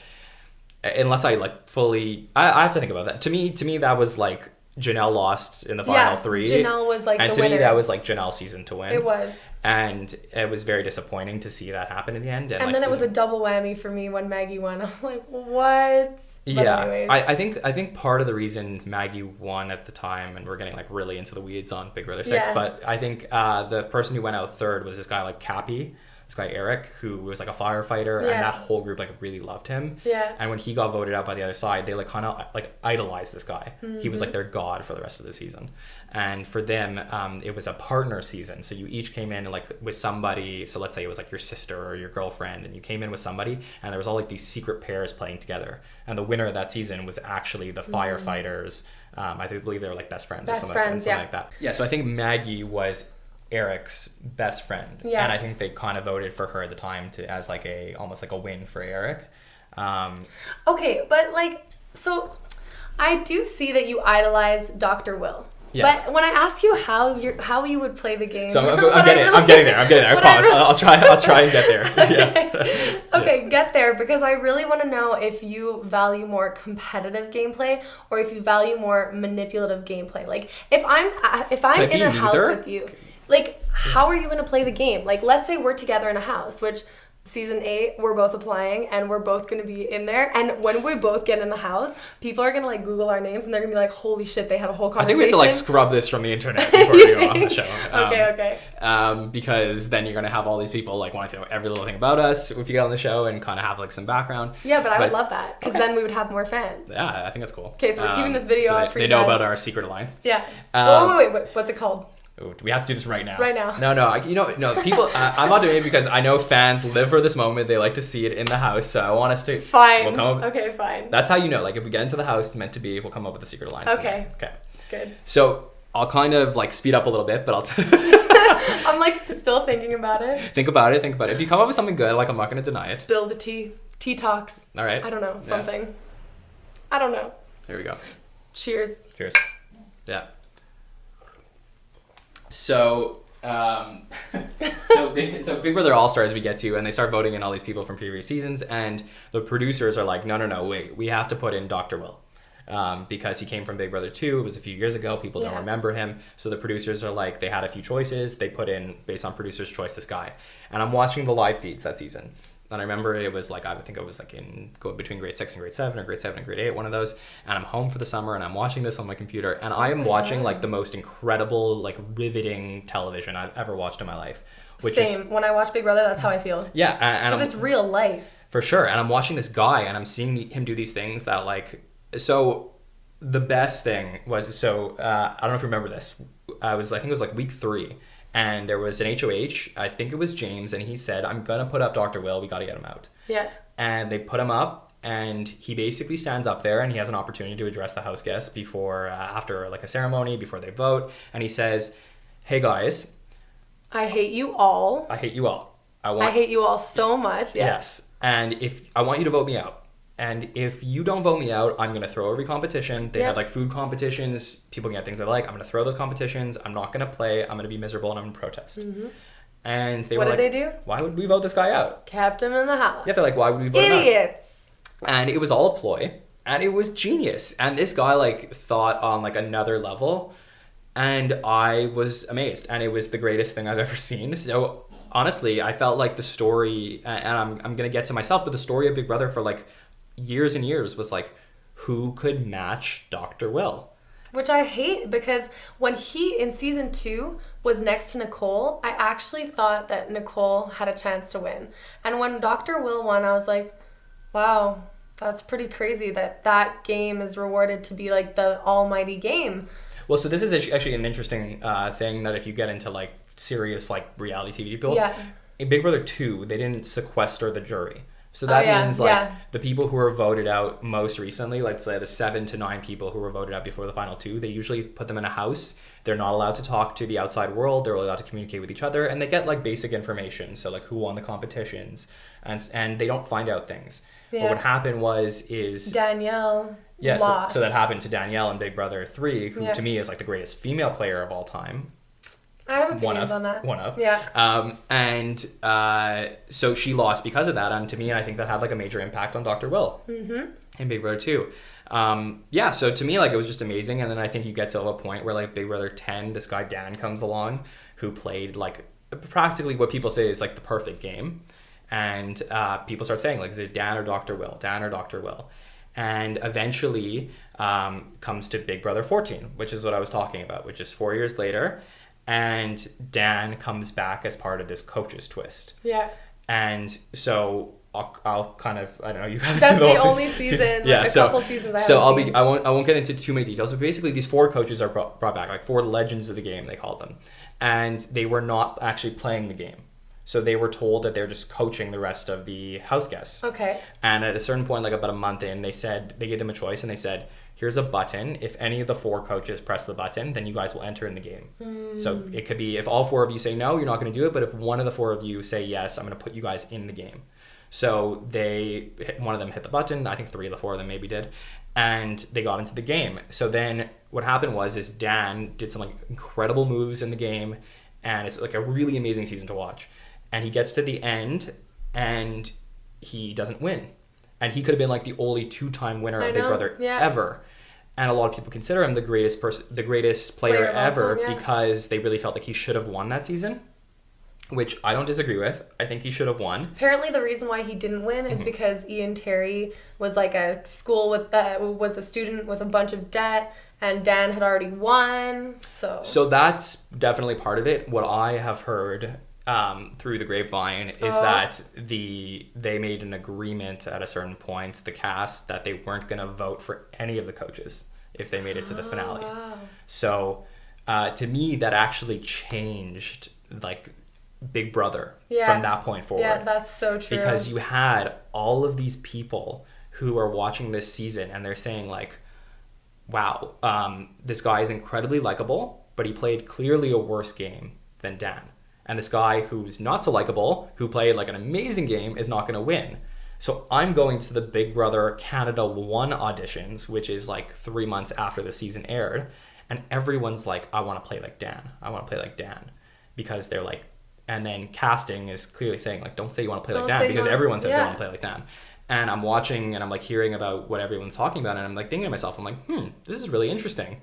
unless I like fully. I have to think about that. To me, that was like Janelle lost in the final 3. Janelle was like and the winner. And to me, that was like Janelle's season to win. It was. And it was very disappointing to see that happen in the end. And then it was a double whammy for me when Maggie won. I was like, what? But anyways. I think part of the reason Maggie won at the time, and we're getting like really into the weeds on Big Brother 6, but I think the person who went out third was this guy like Cappy. This guy Eric, who was like a firefighter, and that whole group like really loved him. Yeah. And when he got voted out by the other side, they like kind of like idolized this guy. He was like their god for the rest of the season. And for them, it was a partner season. So you each came in like with somebody. So let's say it was like your sister or your girlfriend, and you came in with somebody, and there was all like these secret pairs playing together. And the winner of that season was actually the firefighters. I believe they were like best friends or something like that. Yeah. So I think Maggie was Eric's best friend, and I think they kind of voted for her at the time as like almost like a win for Eric. Okay, but like, so I do see that you idolize Dr. Will. Yes. But when I ask you how you would play the game, so I'm getting there. I promise. I'll try and get there. Okay. Okay, get there, because I really want to know if you value more competitive gameplay or if you value more manipulative gameplay. Like if I'm in a house with you. Like, how are you going to play the game? Like, let's say we're together in a house, which season 8, we're both applying and we're both going to be in there. And when we both get in the house, people are going to like Google our names and they're going to be like, holy shit, they had a whole conversation. I think we have to like scrub this from the internet before we go on the show. Okay. Because then you're going to have all these people like wanting to know every little thing about us if you get on the show and kind of have like some background. Yeah, but I would love that because then we would have more fans. Yeah, I think that's cool. Okay, so we're keeping this video so up for you They know guys. about our secret alliance. Yeah. Wait, what's it called? Ooh, do we have to do this right now? Right now. No, people, I'm not doing it because I know fans live for this moment. They like to see it in the house, so I want us to... Fine. We'll come up, okay, fine. That's how you know, like, if we get into the house, it's meant to be, we'll come up with a secret alliance. Okay. Okay. Good. So, I'll kind of, like, speed up a little bit, but I'll... I'm, like, still thinking about it. Think about it. If you come up with something good, like, I'm not going to deny it. Spill the tea. Tea talks. All right. I don't know. Something. I don't know. There we go. Cheers. Cheers. Yeah. So, Big Brother All-Stars we get to, and they start voting in all these people from previous seasons, and the producers are like, no, wait, we have to put in Dr. Will. Because he came from Big Brother 2, it was a few years ago, people don't remember him, so the producers are like, they had a few choices, they put in, based on producer's choice, this guy. And I'm watching the live feeds that season. And I remember it was like, I think it was like between grade 6 and grade 7 or grade 7 and grade 8, one of those. And I'm home for the summer and I'm watching this on my computer and I am watching like the most incredible, like riveting television I've ever watched in my life. Same. When I watch Big Brother, that's how I feel. Yeah. Because it's real life. For sure. And I'm watching this guy and I'm seeing him do these things that like, so the best thing was, I don't know if you remember this. I think it was like week 3. And there was an HOH, I think it was James, and he said, I'm going to put up Dr. Will, we got to get him out. Yeah. And they put him up, and he basically stands up there, and he has an opportunity to address the house guests after like a ceremony, before they vote. And he says, hey guys. I hate you all. I hate you all. I hate you all so much. Yeah. Yes. And I want you to vote me out. And if you don't vote me out, I'm going to throw every competition. They had like food competitions. People can get things they like. I'm going to throw those competitions. I'm not going to play. I'm going to be miserable and I'm going to protest. Mm-hmm. And what did they do? Why would we vote this guy out? Kept him in the house. Yeah, they're like, why would we vote him out? Idiots. And it was all a ploy. And it was genius. And this guy like thought on like another level. And I was amazed. And it was the greatest thing I've ever seen. So honestly, I felt like the story, and I'm going to get to myself, but the story of Big Brother for like years and years was like, who could match Dr. Will? Which I hate, because when he in season 2 was next to Nicole, I actually thought that Nicole had a chance to win. And when Dr. Will won, I was like, wow, that's pretty crazy that game is rewarded to be like the almighty game. Well, so this is actually an interesting thing that if you get into like serious like reality TV people, in Big Brother 2, they didn't sequester the jury. So that means like the people who were voted out most recently, let's say the 7 to 9 people who were voted out before the final 2, they usually put them in a house. They're not allowed to talk to the outside world. They're allowed to communicate with each other, and they get like basic information. So like who won the competitions, and they don't find out things. Yeah. But what happened is Danielle lost. So that happened to Danielle in Big Brother 3, who to me is like the greatest female player of all time. I have opinions on that. One of. Yeah. So she lost because of that. And to me, I think that had like a major impact on Dr. Will in Big Brother 2. So to me, like it was just amazing. And then I think you get to a point where like Big Brother 10, this guy Dan comes along who played like practically what people say is like the perfect game. And people start saying like, is it Dan or Dr. Will? Dan or Dr. Will? And eventually comes to Big Brother 14, which is what I was talking about, which is 4 years later. And Dan comes back as part of this coach's twist. Yeah. And so I'll kind of, I don't know, you haven't That's seen the only season, like a couple seasons I won't get into too many details, but basically these 4 coaches are brought back, like 4 legends of the game, they called them. And they were not actually playing the game. So they were told that they're just coaching the rest of the house guests. Okay. And at a certain point, like about a month in, they gave them a choice and they said, here's a button. If any of the 4 coaches press the button, then you guys will enter in the game. So it could be if all 4 of you say no, you're not going to do it. But if one of the 4 of you say yes, I'm going to put you guys in the game. So one of them hit the button. I think 3 of the 4 of them maybe did. And they got into the game. So then what happened is Dan did some like incredible moves in the game. And it's like a really amazing season to watch. And he gets to the end and he doesn't win. And he could have been like the only 2-time winner of Big Brother ever. And a lot of people consider him the greatest player ever because they really felt like he should have won that season. which I don't disagree with. I think he should have won. Apparently, the reason why he didn't win is because Ian Terry was like a school with was a student with a bunch of debt, and Dan had already won. So that's definitely part of it. What I have heard through the grapevine is that they made an agreement at a certain point, the cast, that they weren't going to vote for any of the coaches if they made it to the finale. Wow. So to me, that actually changed like Big Brother from that point forward. Yeah, that's so true. Because you had all of these people who are watching this season and they're saying like, wow, this guy is incredibly likable, but he played clearly a worse game than Dan. And this guy who's not so likable, who played like an amazing game, is not going to win. So I'm going to the Big Brother Canada 1 auditions, which is like 3 months after the season aired. And everyone's like, I want to play like Dan. I want to play like Dan. Because they're like, and then casting is clearly saying like, don't say you want to play like Dan, because everyone says they want to play like Dan. And I'm watching and I'm like hearing about what everyone's talking about. And I'm like thinking to myself, I'm like, this is really interesting.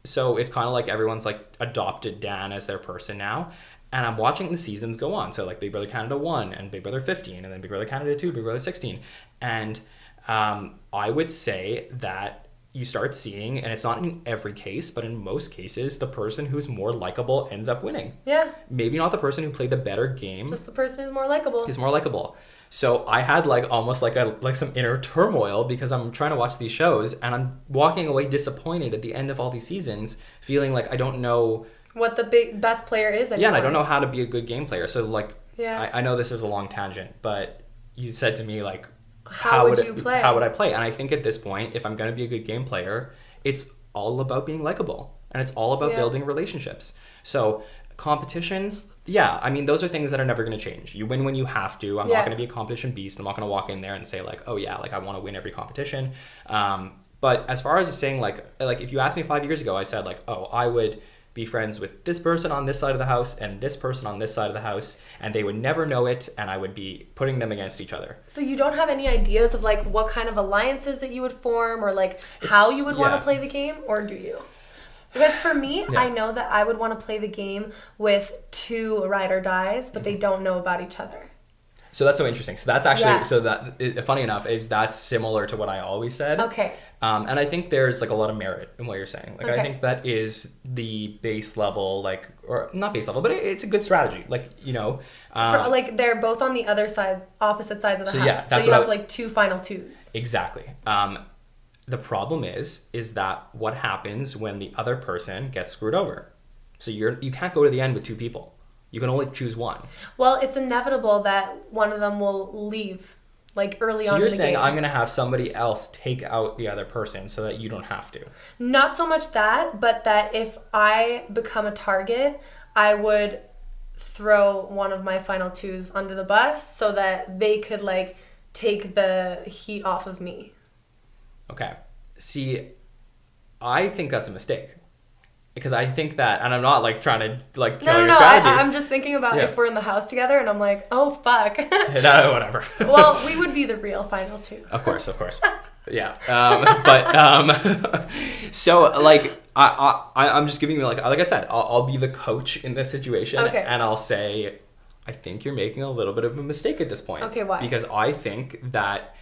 So it's kind of like everyone's like adopted Dan as their person now. And I'm watching the seasons go on. So like Big Brother Canada 1 and Big Brother 15 and then Big Brother Canada 2, Big Brother 16. And I would say that you start seeing, and it's not in every case, but in most cases, the person who's more likable ends up winning. Yeah. Maybe not the person who played the better game. Just the person who's more likable. Is more likable. So I had like almost like some inner turmoil because I'm trying to watch these shows and I'm walking away disappointed at the end of all these seasons, feeling like I don't know what the best player is anymore. Yeah, and I don't know how to be a good game player. So like, yeah. I know this is a long tangent, but you said to me like, how would you play? How would I play? And I think at this point, if I'm going to be a good game player, it's all about being likable and it's all about building relationships. So competitions, yeah, I mean, those are things that are never going to change. You win when you have to. I'm not going to be a competition beast. I'm not going to walk in there and say like, oh yeah, like I want to win every competition. But as far as saying like if you asked me 5 years ago, I said like, oh, I would be friends with this person on this side of the house and this person on this side of the house, and they would never know it, and I would be putting them against each other. So you don't have any ideas of like what kind of alliances that you would form or like how you would want to play the game, or do you? Because for me, I know that I would want to play the game with 2 ride or dies, but they don't know about each other. So that's so interesting. So that's actually, so that, funny enough, is that's similar to what I always said. Okay. And I think there's like a lot of merit in what you're saying. Like, I think that is the base level, like, or not base level, but it's a good strategy. Like, you know. For, like, they're both on the other side, opposite sides of the house. Yeah, that's so you have like 2 final twos. Exactly. The problem is that what happens when the other person gets screwed over? So you can't go to the end with 2 people. You can only choose one. Well, it's inevitable that one of them will leave, like early on in the game. So you're saying I'm going to have somebody else take out the other person so that you don't have to? Not so much that, but that if I become a target, I would throw one of my final twos under the bus so that they could like take the heat off of me. Okay. See, I think that's a mistake. Because I think that, and I'm not like trying to like kill your strategy. I'm just thinking about if we're in the house together and I'm like, oh fuck. No, whatever. Well, we would be the real final two. Of course. Yeah. So like I'm just giving you like I said, I'll be the coach in this situation, and I'll say, I think you're making a little bit of a mistake at this point. Okay, why? Because I think that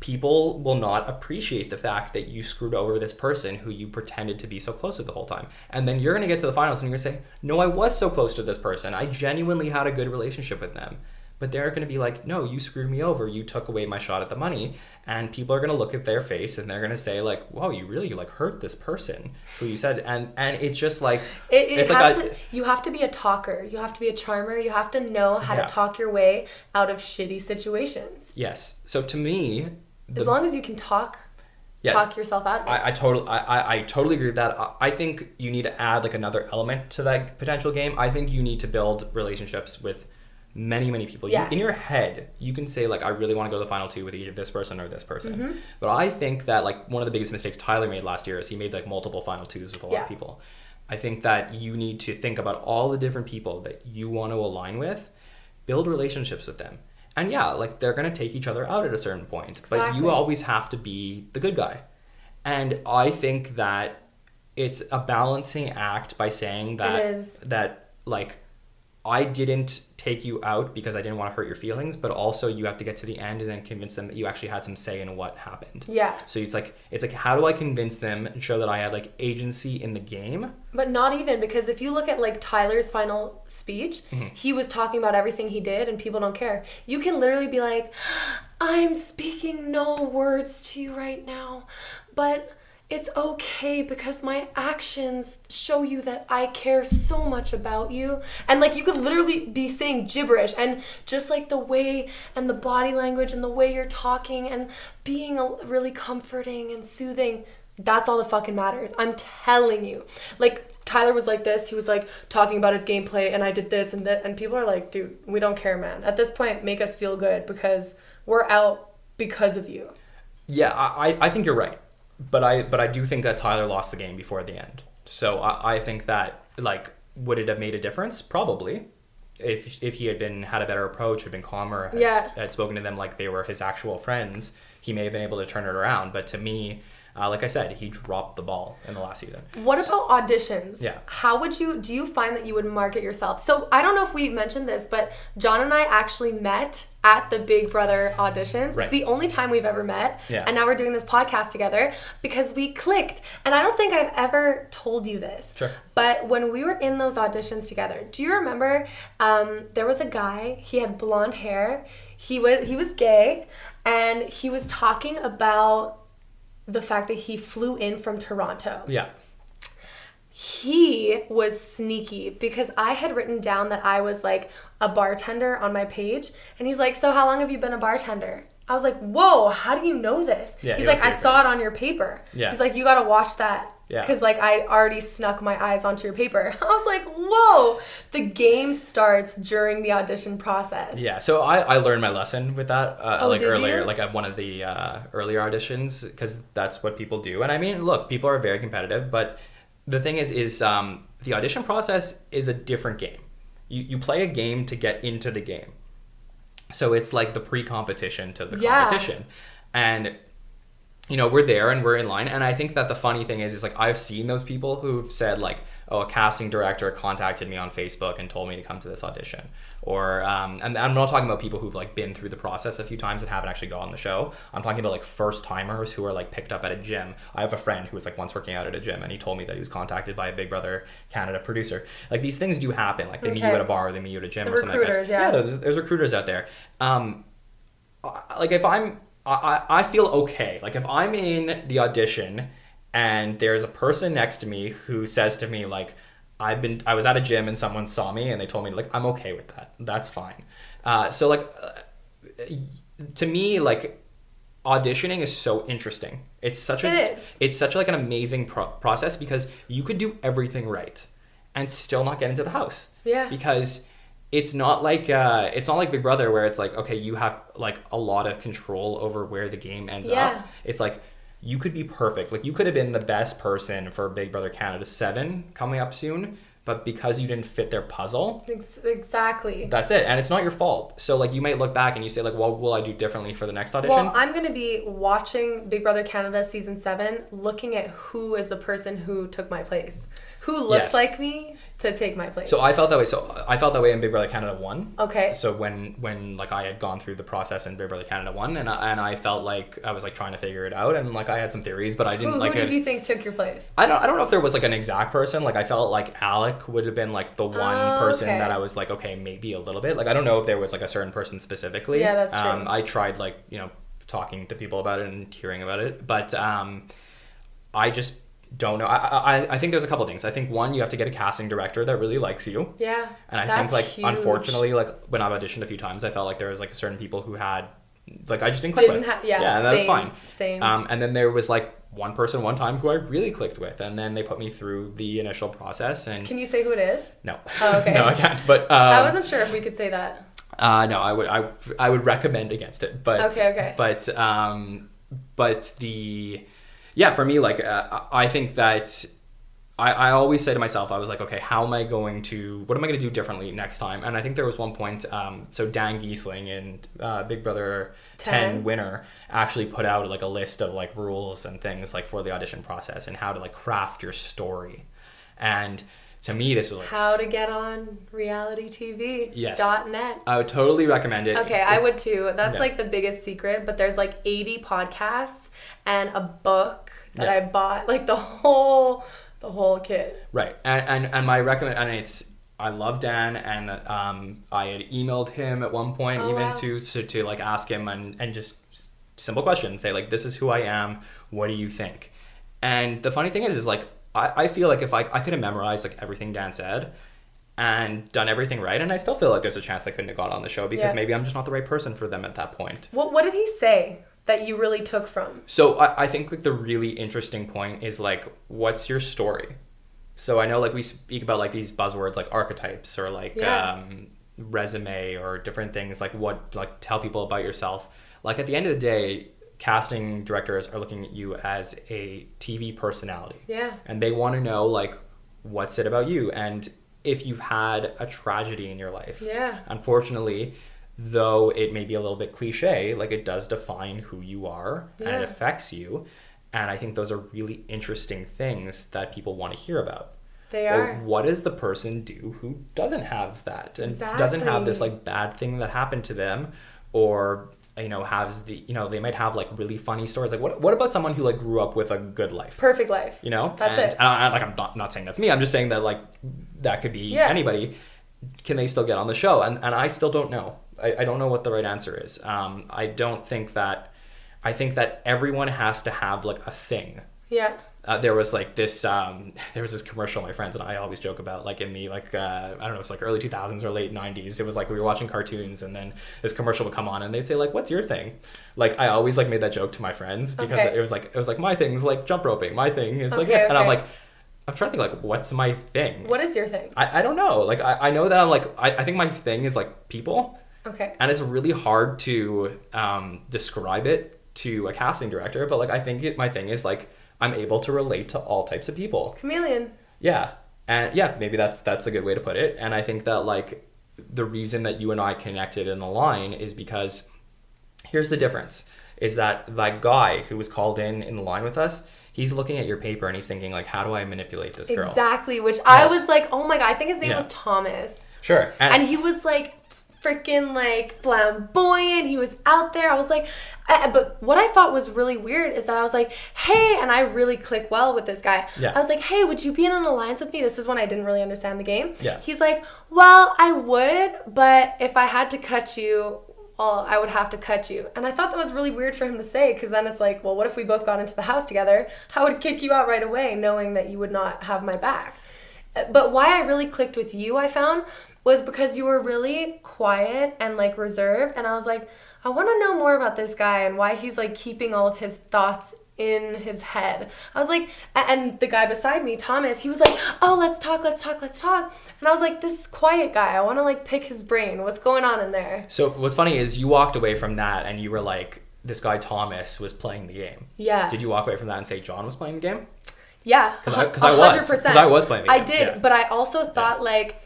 people will not appreciate the fact that you screwed over this person who you pretended to be so close with the whole time. And then you're going to get to the finals and you're going to say, no, I was so close to this person. I genuinely had a good relationship with them. But they're going to be like, no, you screwed me over. You took away my shot at the money. And people are going to look at their face and they're going to say like, whoa, you really like hurt this person who you said. And it's just like, you have to be a talker. You have to be a charmer. You have to know how to talk your way out of shitty situations. Yes. So to me, as long as you can talk yourself out of it. I totally agree with that. I think you need to add like another element to that potential game. I think you need to build relationships with many, many people. Yes. In your head, you can say like, I really want to go to the final 2 with either this person or this person. But I think that like one of the biggest mistakes Tyler made last year is he made like multiple final 2s with a lot of people. I think that you need to think about all the different people that you want to align with, build relationships with them. And yeah, like they're going to take each other out at a certain point, but you always have to be the good guy. And I think that it's a balancing act by saying that like I didn't take you out because I didn't want to hurt your feelings, but also you have to get to the end and then convince them that you actually had some say in what happened. Yeah. So it's like how do I convince them and show that I had like agency in the game? But not even, because if you look at like Tyler's final speech, he was talking about everything he did and people don't care. You can literally be like, I'm speaking no words to you right now, but it's okay because my actions show you that I care so much about you. And like you could literally be saying gibberish, and just like the way and the body language and the way you're talking and being really comforting and soothing, that's all that fucking matters. I'm telling you. Like Tyler was like this, he was like talking about his gameplay, and I did this and that, and people are like, dude, we don't care, man. At this point, make us feel good because we're out because of you. Yeah, I think you're right. But I do think that Tyler lost the game before the end. So I think that, like, would it have made a difference? Probably. If he had had a better approach, had been calmer, had spoken to them like they were his actual friends, he may have been able to turn it around. But to me, like I said, he dropped the ball in the last season. What about auditions? Yeah. How would do you find that you would market yourself? So I don't know if we mentioned this, but John and I actually met at the Big Brother auditions. Right. It's the only time we've ever met. Yeah. And now we're doing this podcast together because we clicked. And I don't think I've ever told you this. Sure. But when we were in those auditions together, do you remember there was a guy, he had blonde hair, he was gay, and he was talking about the fact that he flew in from Toronto. Yeah. He was sneaky because I had written down that I was like a bartender on my page, and he's like, so how long have you been a bartender? I was like, whoa, how do you know this? Yeah, he's like, I saw it on your paper. Yeah. He's like, you gotta watch that. Yeah. Because like I already snuck my eyes onto your paper. I was like, whoa, the game starts during the audition process. Yeah, so I learned my lesson with that like did earlier, you? like at one of the earlier auditions, because that's what people do. And I mean, look, people are very competitive, but the thing is the audition process is a different game. You play a game to get into the game. So it's like the pre-competition to the competition. And you know, we're there and we're in line. And I think that the funny thing is like I've seen those people who've said like, oh, a casting director contacted me on Facebook and told me to come to this audition. Or, and I'm not talking about people who've like been through the process a few times and haven't actually gone on the show. I'm talking about like first timers who are like picked up at a gym. I have a friend who was like once working out at a gym, and he told me that he was contacted by a Big Brother Canada producer. Like these things do happen. Like they meet you at a bar, or they meet you at a gym, or something like that. Yeah, there's recruiters out there. Like if I feel okay. Like if I'm in the audition and there's a person next to me who says to me like, I was at a gym and someone saw me and they told me like, I'm okay with that. That's fine. So like, to me, like auditioning is so interesting. It's such like an amazing process because you could do everything right and still not get into the house. Yeah. Because it's not like Big Brother where it's like, okay, you have like a lot of control over where the game ends up. It's like you could be perfect. Like you could have been the best person for Big Brother Canada 7 coming up soon, but because you didn't fit their puzzle. Exactly. That's it. And it's not your fault. So like you might look back and you say like, what will I do differently for the next audition? Well, I'm going to be watching Big Brother Canada season 7, looking at who is the person who took my place. Who looks like me to take my place. So I felt that way. So I felt that way in Big Brother Canada 1. Okay. So when like I had gone through the process in Big Brother Canada 1, and I felt like I was like trying to figure it out, and like I had some theories, but I didn't Who did you think took your place? I don't know if there was like an exact person. Like I felt like Alec would have been like the one person that I was like, okay, maybe a little bit. Like I don't know if there was like a certain person specifically. Yeah, that's true. I tried like, you know, talking to people about it and hearing about it, but I just don't know. I think there's a couple things. I think one, you have to get a casting director that really likes you. Yeah. And I think like huge. Unfortunately, like when I've auditioned a few times, I felt like there was like certain people who had like I just didn't click with. Yeah, and that was fine. Same. And then there was like one person one time who I really clicked with, and then they put me through the initial process. And can you say who it is? No. Oh, okay. No, I can't. But I wasn't sure if we could say that. No, I would recommend against it. But okay. But the for me, like I think that I always say to myself, I was like, okay, what am I going to do differently next time? And I think there was one point, so Dan Giesling in Big Brother 10 winner actually put out like a list of like rules and things like for the audition process and how to like craft your story. And to me, this was like How to get on reality TV. Yes. .net. I would totally recommend it. Okay, I would too. That's like the biggest secret, but there's like 80 podcasts and a book that I bought, like the whole kit. Right. And my I love Dan, and I had emailed him at one point to like ask him and just simple questions, say like, this is who I am, what do you think? And the funny thing is like I feel like if I could have memorized like everything Dan said and done everything right, and I still feel like there's a chance I couldn't have got on the show because maybe I'm just not the right person for them at that point. What did he say that you really took from? So I think like the really interesting point is like, what's your story? So I know like we speak about like these buzzwords like archetypes or like resume or different things, like what, like tell people about yourself. Like at the end of the day, casting directors are looking at you as a TV personality. Yeah. And they want to know like, what's it about you? And if you've had a tragedy in your life, unfortunately, though it may be a little bit cliche, like it does define who you are and it affects you. And I think those are really interesting things that people want to hear about. They are. But what does the person do who doesn't have that and doesn't have this like bad thing that happened to them, or has they might have like really funny stories. Like what about someone who like grew up with a good life, perfect life? That's it. And I'm not saying that's me. I'm just saying that like that could be anybody. Can they still get on the show? And I still don't know. I don't know what the right answer is. I think that everyone has to have like a thing. Yeah. There was this commercial my friends and I always joke about, like in the I don't know if it's like early 2000s or late 90s. It was like we were watching cartoons and then this commercial would come on and they'd say like, what's your thing? Like I always like made that joke to my friends because it was like my thing's like jump roping, my thing is like this. And I'm like, I'm trying to think like, what's my thing? What is your thing? I don't know. Like I know that I'm like I think my thing is like people. Okay. And it's really hard to describe it to a casting director, but like I think my thing is like I'm able to relate to all types of people. Chameleon. Yeah. And yeah, maybe that's a good way to put it. And I think that like the reason that you and I connected in the line is because here's the difference, is that guy who was called in the line with us, he's looking at your paper and he's thinking like, how do I manipulate this girl? Exactly. Which I was like, oh my God, I think his name was Thomas. Sure. And he was like freaking like flamboyant. He was out there. I was like, but what I thought was really weird is that I was like, hey, and I really click well with this guy. Yeah. I was like, hey, would you be in an alliance with me? This is when I didn't really understand the game. Yeah. He's like, well, I would, but if I had to cut you, well, I would have to cut you. And I thought that was really weird for him to say, because then it's like, well, what if we both got into the house together? I would kick you out right away, knowing that you would not have my back. But why I really clicked with you, I found, was because you were really quiet and like reserved, and I was like, I want to know more about this guy and why he's like keeping all of his thoughts in his head. I was like, and the guy beside me, Thomas, he was like, oh, let's talk. And I was like, this quiet guy, I want to like pick his brain. What's going on in there? So what's funny is you walked away from that and you were like, this guy Thomas was playing the game. Yeah. Did you walk away from that and say John was playing the game? Yeah, because I was playing the game. I did, but I also thought like,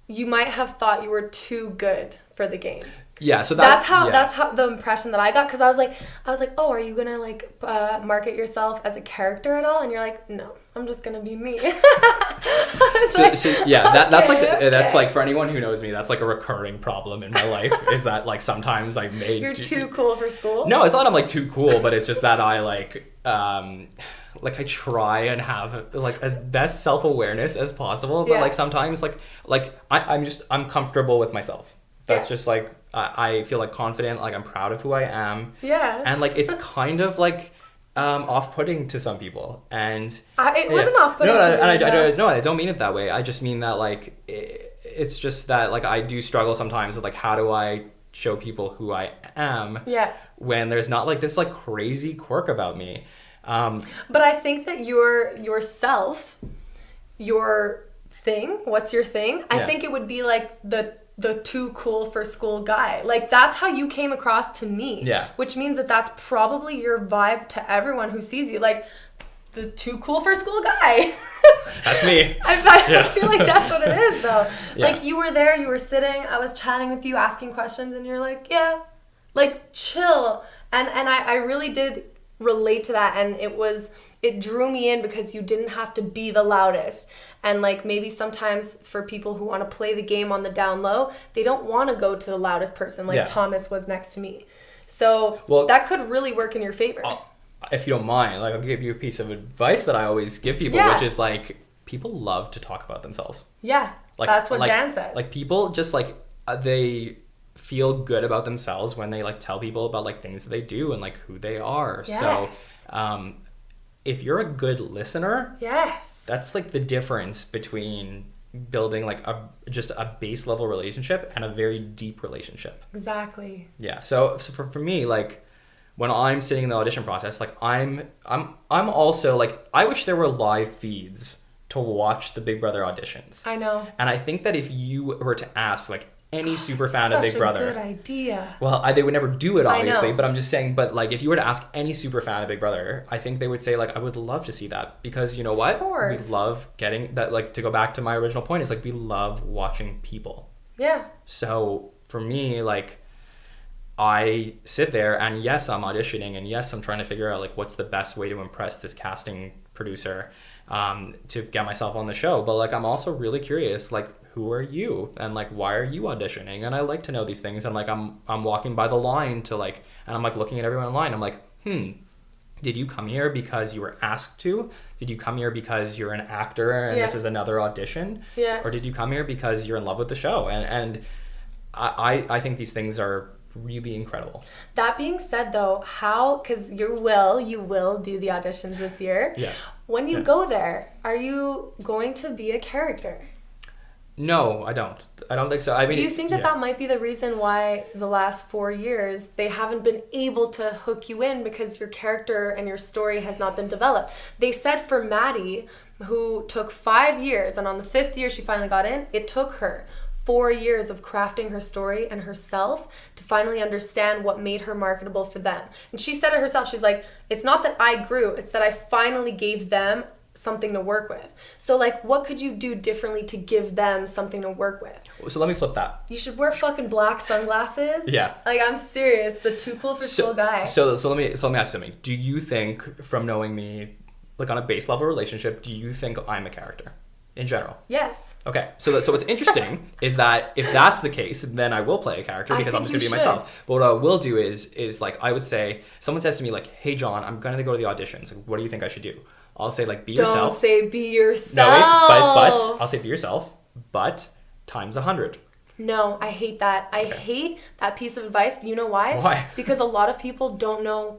you might have thought you were too good for the game. Yeah, so that's how the impression that I got, because I was like, oh, are you gonna like market yourself as a character at all? And you're like, no, I'm just gonna be me. That's like for anyone who knows me, that's like a recurring problem in my life, is that like sometimes I made you're too cool for school. No, it's not I'm like too cool, but it's just that I like I try and have like as best self-awareness as possible, but like sometimes I'm comfortable with myself. That's just like I feel like confident, like I'm proud of who I am. Yeah. And like it's kind of like off-putting to some people, and it wasn't off-putting to me. I don't mean it that way. I just mean that like it's just that like I do struggle sometimes with like, how do I show people who I am when there's not like this like crazy quirk about me. But I think that yourself, your thing, what's your thing? I think it would be like the too cool for school guy. Like that's how you came across to me. Yeah. Which means that that's probably your vibe to everyone who sees you. Like the too cool for school guy. That's me. I feel like that's what it is though. Yeah. Like you were there, you were sitting, I was chatting with you, asking questions, and you're like, yeah, like chill. And I really did relate to that, and it drew me in because you didn't have to be the loudest. And like maybe sometimes for people who want to play the game on the down low, they don't want to go to the loudest person, like Thomas was next to me. So that could really work in your favor. If you don't mind, like I'll give you a piece of advice that I always give people, which is like people love to talk about themselves. Yeah, like, that's what Dan said. Like people just like they feel good about themselves when they like tell people about like things that they do and like who they are. Yes. So if you're a good listener, that's like the difference between building like just a base level relationship and a very deep relationship. Exactly. Yeah. So for me, like when I'm sitting in the audition process, like I'm also like, I wish there were live feeds to watch the Big Brother auditions. I know. And I think that if you were to ask like any super fan of Big Brother. Such a good idea. Well, they would never do it, obviously, but I'm just saying, but like if you were to ask any super fan of Big Brother, I think they would say like, I would love to see that, because you know what? Of course. We love getting that, like to go back to my original point, is like we love watching people. Yeah. So for me, like I sit there and yes, I'm auditioning and yes, I'm trying to figure out like what's the best way to impress this casting producer to get myself on the show. But like I'm also really curious, like who are you and like why are you auditioning? And I like to know these things. And like I'm walking by the line to like, and I'm like looking at everyone in line. I'm like, did you come here because you were asked to? Did you come here because you're an actor and this is another audition? Yeah. Or did you come here because you're in love with the show? And I think these things are really incredible. That being said though, because you will do the auditions this year. Yeah. When you go there, are you going to be a character? No, I don't think so. I mean, do you think that might be the reason why the last 4 years they haven't been able to hook you in, because your character and your story has not been developed? They said for Maddie, who took 5 years, and on the 5th year she finally got in, it took her 4 years of crafting her story and herself to finally understand what made her marketable for them. And she said it herself. She's like, it's not that I grew, it's that I finally gave them something to work with. So like, what could you do differently to give them something to work with? So let me flip that. You should wear fucking black sunglasses. Yeah. Like, I'm serious. The too cool for school guy. So let me ask you something. Do you think, from knowing me, like on a base level relationship, do you think I'm a character in general? Yes. Okay. So what's interesting is that if that's the case, then I will play a character because I'm just gonna be myself. But what I will do is like, I would say, someone says to me like, hey John, I'm gonna go to the auditions. Like, what do you think I should do? I'll say like, be yourself. Don't say be yourself. No, but I'll say be yourself, but times 100. No, I hate that. I hate that piece of advice. You know why? Why? Because a lot of people don't know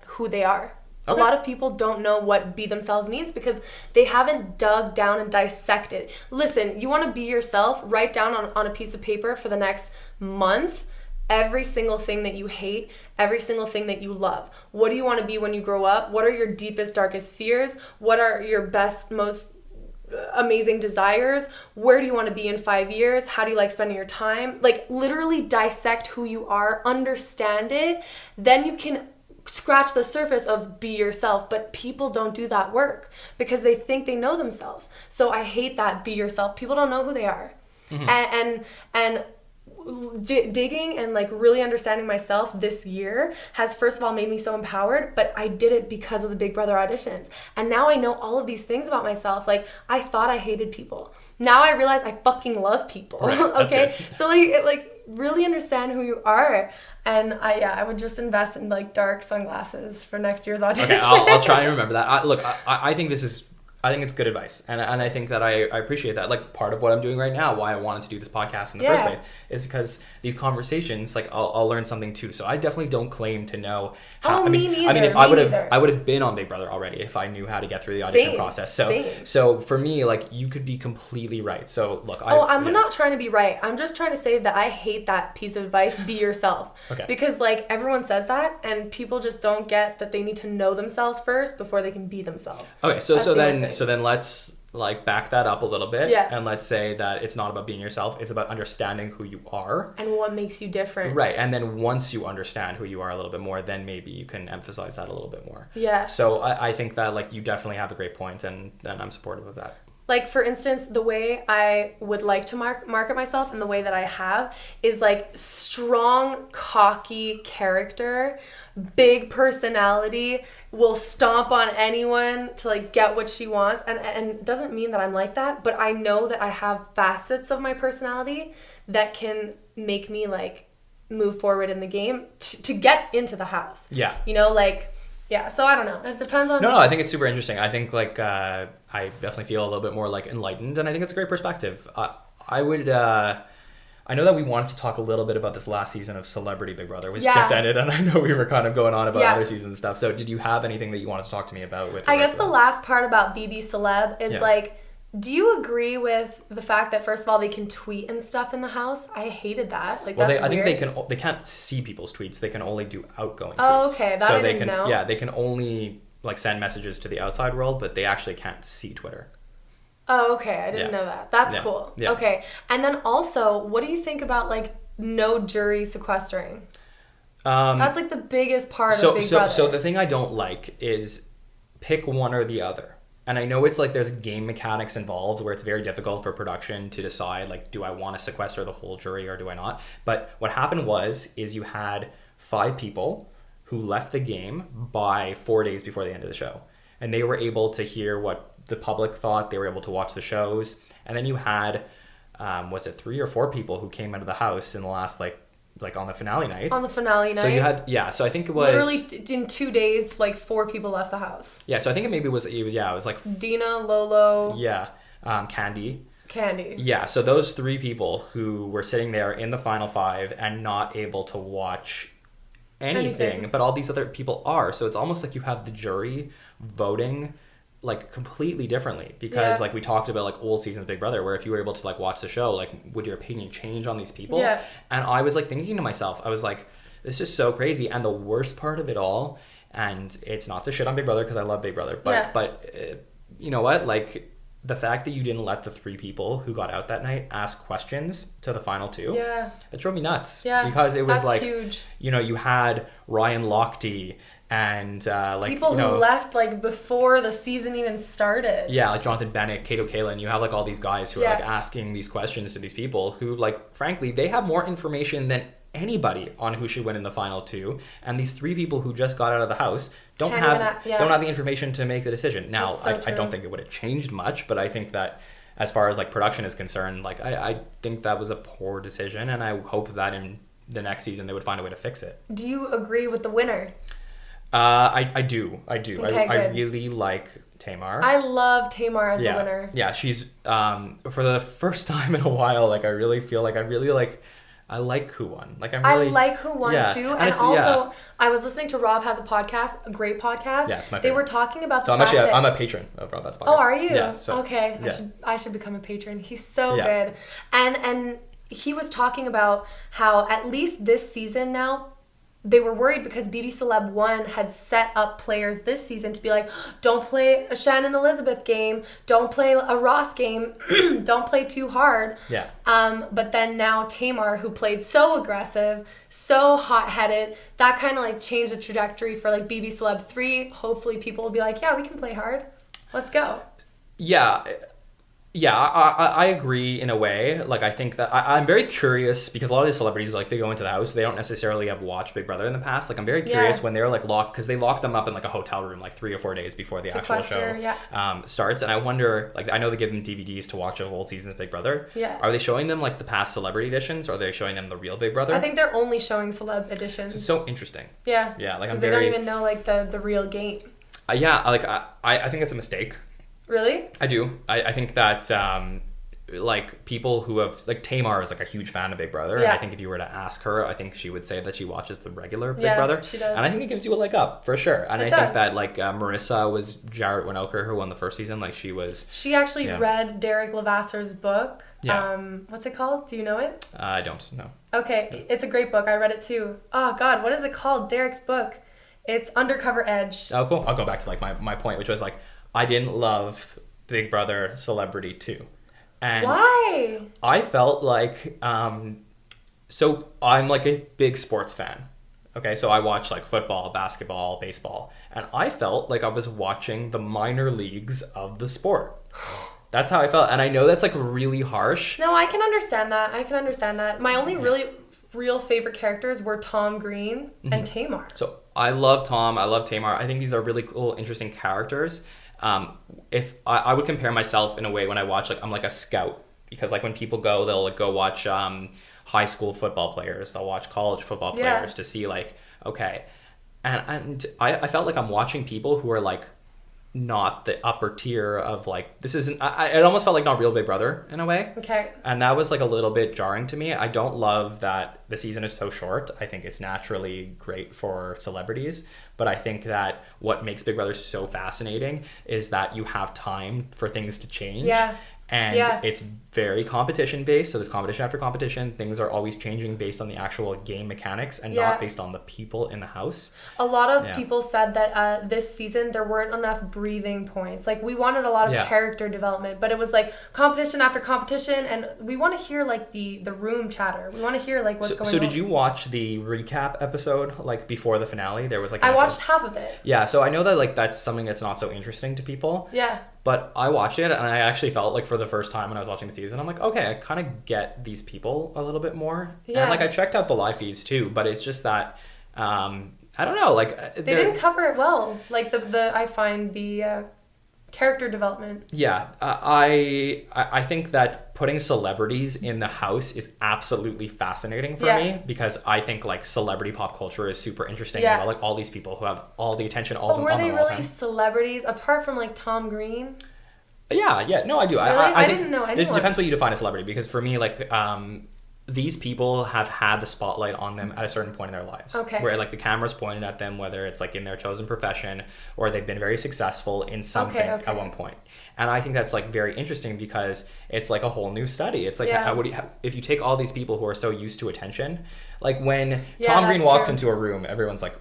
who they are. Okay. A lot of people don't know what be themselves means because they haven't dug down and dissected. Listen, you want to be yourself, write down on a piece of paper for the next month every single thing that you hate, every single thing that you love. What do you want to be when you grow up? What are your deepest, darkest fears? What are your best, most amazing desires? Where do you want to be in 5 years? How do you like spending your time? Like, literally dissect who you are, understand it. Then you can scratch the surface of be yourself. But people don't do that work because they think they know themselves. So I hate that, be yourself. People don't know who they are. Mm-hmm. And digging and like really understanding myself this year has first of all made me so empowered, but I did it because of the Big Brother auditions. And now I know all of these things about myself. Like, I thought I hated people. Now I realize I fucking love people. Right, okay? So like really understand who you are. And I would just invest in like dark sunglasses for next year's audition. Okay, I'll try and remember that. I think I think it's good advice, and I think that I appreciate that. Like, part of what I'm doing right now, why I wanted to do this podcast in the first place, is because these conversations, like, I'll learn something too. So I definitely don't claim to know how. Me neither. I would have been on Big Brother already if I knew how to get through the audition process. So for me, like, you could be completely right. So look, I'm not trying to be right. I'm just trying to say that I hate that piece of advice. Be yourself. Okay. Because like everyone says that, and people just don't get that they need to know themselves first before they can be themselves. Okay, so then let's like back that up a little bit, and let's say that it's not about being yourself, it's about understanding who you are and what makes you different. Right. And then once you understand who you are a little bit more, then maybe you can emphasize that a little bit more. Yeah. So I think that like you definitely have a great point, and I'm supportive of that. Like, for instance, the way I would like to market myself and the way that I have is like strong, cocky character, big personality, will stomp on anyone to like get what she wants. And it doesn't mean that I'm like that, but I know that I have facets of my personality that can make me like move forward in the game to get into the house. Yeah. You know, like, yeah, so I don't know. It depends on... No, I think it's super interesting. I think, like, I definitely feel a little bit more, like, enlightened, and I think it's a great perspective. I would... I know that we wanted to talk a little bit about this last season of Celebrity Big Brother, which just ended, and I know we were kind of going on about other seasons and stuff. So did you have anything that you wanted to talk to me about? With I guess the last part about BB Celeb is, like... Do you agree with the fact that, first of all, they can tweet and stuff in the house? I hated that. Like, that's I weird. think they can't see people's tweets. They can only do outgoing tweets. Oh, okay. That I didn't know. Yeah, they can only like send messages to the outside world, but they actually can't see Twitter. Oh, okay. I didn't know that. That's cool. Yeah. Okay. And then also, what do you think about like no jury sequestering? That's like the biggest part of Big Brother. So the thing I don't like is pick one or the other. And I know it's like there's game mechanics involved where it's very difficult for production to decide, like, do I want to sequester the whole jury or do I not? But what happened is you had 5 people who left the game by 4 days before the end of the show. And they were able to hear what the public thought. They were able to watch the shows. And then you had, was it 3 or 4 people who came out of the house in the last, like on the finale night. On the finale night. So you had, so I think it was... Literally in 2 days, like 4 people left the house. Yeah, so I think it was like... Dina, Lolo. Yeah, Candy. Yeah, so those 3 people who were sitting there in the final 5 and not able to watch anything, but all these other people are. So it's almost like you have the jury voting like completely differently because like we talked about like old seasons of Big Brother where if you were able to like watch the show, like would your opinion change on these people? Yeah. And I was like thinking to myself, I was like, this is so crazy. And the worst part of it all, and it's not to shit on Big Brother because I love Big Brother, but you know what? Like the fact that you didn't let the 3 people who got out that night ask questions to the final 2, that drove me nuts. Yeah, because it was that's like, huge. You know, you had Ryan Lochte and like people who left like before the season even started. Yeah, like Jonathan Bennett, Kato Kaelin. You have like all these guys who are like asking these questions to these people who like frankly they have more information than anybody on who should win in the final 2. And these 3 people who just got out of the house don't have the information to make the decision. Now I don't think it would have changed much, but I think that as far as like production is concerned, like I think that was a poor decision, and I hope that in the next season they would find a way to fix it. Do you agree with the winner? I do. Okay, I really like Tamar. I love Tamar as the winner. Yeah, she's for the first time in a while, like I really feel like I like who won. Like I like who won too. And also I was listening to Rob Has a Podcast, a great podcast. Yeah, it's my favorite. They were talking about I'm a patron of Rob Has a Podcast. Oh, are you? Yeah. So, okay. Yeah. I should become a patron. He's so good. And he was talking about how at least this season now they were worried because BB Celeb 1 had set up players this season to be like, don't play a Shannon Elizabeth game, don't play a Ross game, don't play too hard. Yeah. But then now Tamar, who played so aggressive, so hot-headed, that kind of like changed the trajectory for like BB Celeb 3. Hopefully people will be like, yeah, we can play hard. Let's go. Yeah. Yeah, I agree in a way. Like, I think that I'm very curious because a lot of these celebrities, like, they go into the house. They don't necessarily have watched Big Brother in the past. Like, I'm very curious when they're, like, locked, because they lock them up in, like, a hotel room, like, 3 or 4 days before the actual show starts. And I wonder, like, I know they give them DVDs to watch a whole season of Big Brother. Yeah. Are they showing them, like, the past celebrity editions, or are they showing them the real Big Brother? I think they're only showing celeb editions. It's so interesting. Yeah. Yeah, like, because they don't even know, like, the real game. I think it's a mistake. Really? I do. I think that... like people who have like Tamar is like a huge fan of Big Brother, and I think if you were to ask her, I think she would say that she watches the regular Big Brother. She does. And I think it gives you a leg up for sure. And I think that like Marissa was Jarrett Winokur who won the first season. Like she actually read Derek Levasseur book. What's it called? Do you know it? I don't know. Okay, it's a great book. I read it too. Oh God, what is it called? Derek's book. It's Undercover Edge. Oh, cool. I'll go back to like my point, which was like I didn't love Big Brother Celebrity 2. And why? I felt like, so I'm like a big sports fan. Okay, so I watch like football, basketball, baseball. And I felt like I was watching the minor leagues of the sport. That's how I felt. And I know that's like really harsh. No, I can understand that. My only really real favorite characters were Tom Green and Tamar. So I love Tom. I love Tamar. I think these are really cool, interesting characters. If I would compare myself in a way when I watch, like, I'm like a scout, because like when people go, they'll like go watch high school football players. They'll watch college football players to see like, okay. And I felt like I'm watching people who are like not the upper tier of like, this isn't, it almost felt like not real Big Brother in a way. Okay. And that was like a little bit jarring to me. I don't love that the season is so short. I think it's naturally great for celebrities, but I think that what makes Big Brother so fascinating is that you have time for things to change. Yeah. And it's very competition based. So there's competition after competition. Things are always changing based on the actual game mechanics and not based on the people in the house. A lot of people said that this season there weren't enough breathing points. Like, we wanted a lot of character development, but it was like competition after competition, and we want to hear like the room chatter. We want to hear like what's going on. So did you watch the recap episode like before the finale? There was like I watched half of it. Yeah, so I know that like that's something that's not so interesting to people. Yeah. But I watched it, and I actually felt like for the first time when I was watching the season, I'm like, okay, I kind of get these people a little bit more. Yeah. And like I checked out the live feeds too, but it's just that I don't know, like they didn't cover it well. Like I find the character development. Yeah, I think that putting celebrities in the house is absolutely fascinating for me, because I think like celebrity pop culture is super interesting. About like all these people who have all the attention, all them. Were they really time. Celebrities apart from like Tom Green? Yeah, no, I do. Really? I think didn't know. It depends what you define as celebrity, because for me, like these people have had the spotlight on them at a certain point in their lives. Okay. Where like the camera's pointed at them, whether it's like in their chosen profession or they've been very successful in something at one point. And I think that's like very interesting, because it's like a whole new study. It's like if you take all these people who are so used to attention, like when Tom Green walks into a room, everyone's like,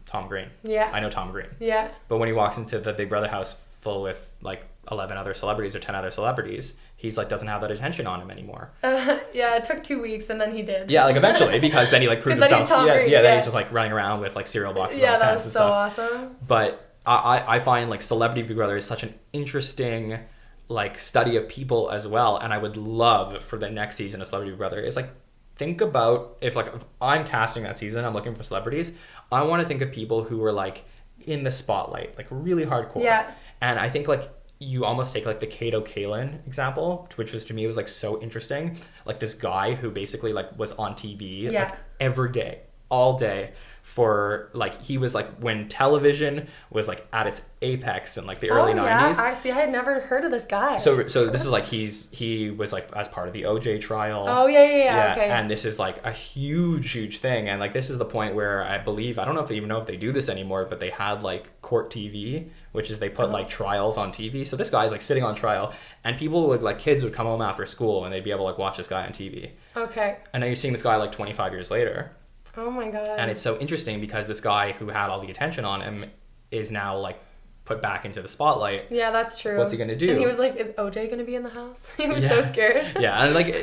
Tom Green. Yeah. I know Tom Green. Yeah. But when he walks into the Big Brother house full with like 11 other celebrities or 10 other celebrities, he's like doesn't have that attention on him anymore. It took 2 weeks and then he did. Yeah, like eventually, because then he like proved himself. Then he's just like running around with like cereal boxes on his hands and stuff. That was so awesome. But I find like Celebrity Big Brother is such an interesting like study of people as well, and I would love for the next season of Celebrity Big Brother is like, think about if I'm casting that season, I'm looking for celebrities, I want to think of people who were like in the spotlight, like really hardcore. Yeah. And I think like you almost take like the Kato Kaelin example, which was to me was like so interesting. Like this guy who basically like was on TV like every day, all day, for like he was like when television was like at its apex in like the early 90s. I see. I had never heard of this guy. So this is like he was like as part of the OJ trial. Oh yeah. Okay. And this is like a huge thing, and like this is the point where I believe, I don't know if they even know if they do this anymore, but they had like court TV, which is they put like trials on TV. So this guy's like sitting on trial, and people would like kids would come home after school and they'd be able to like watch this guy on TV. Okay. And now you're seeing this guy like 25 years later. Oh my god. And it's so interesting because this guy who had all the attention on him is now like put back into the spotlight. Yeah, that's true. What's he gonna do? And he was like, is OJ gonna be in the house? He was so scared. Yeah, and like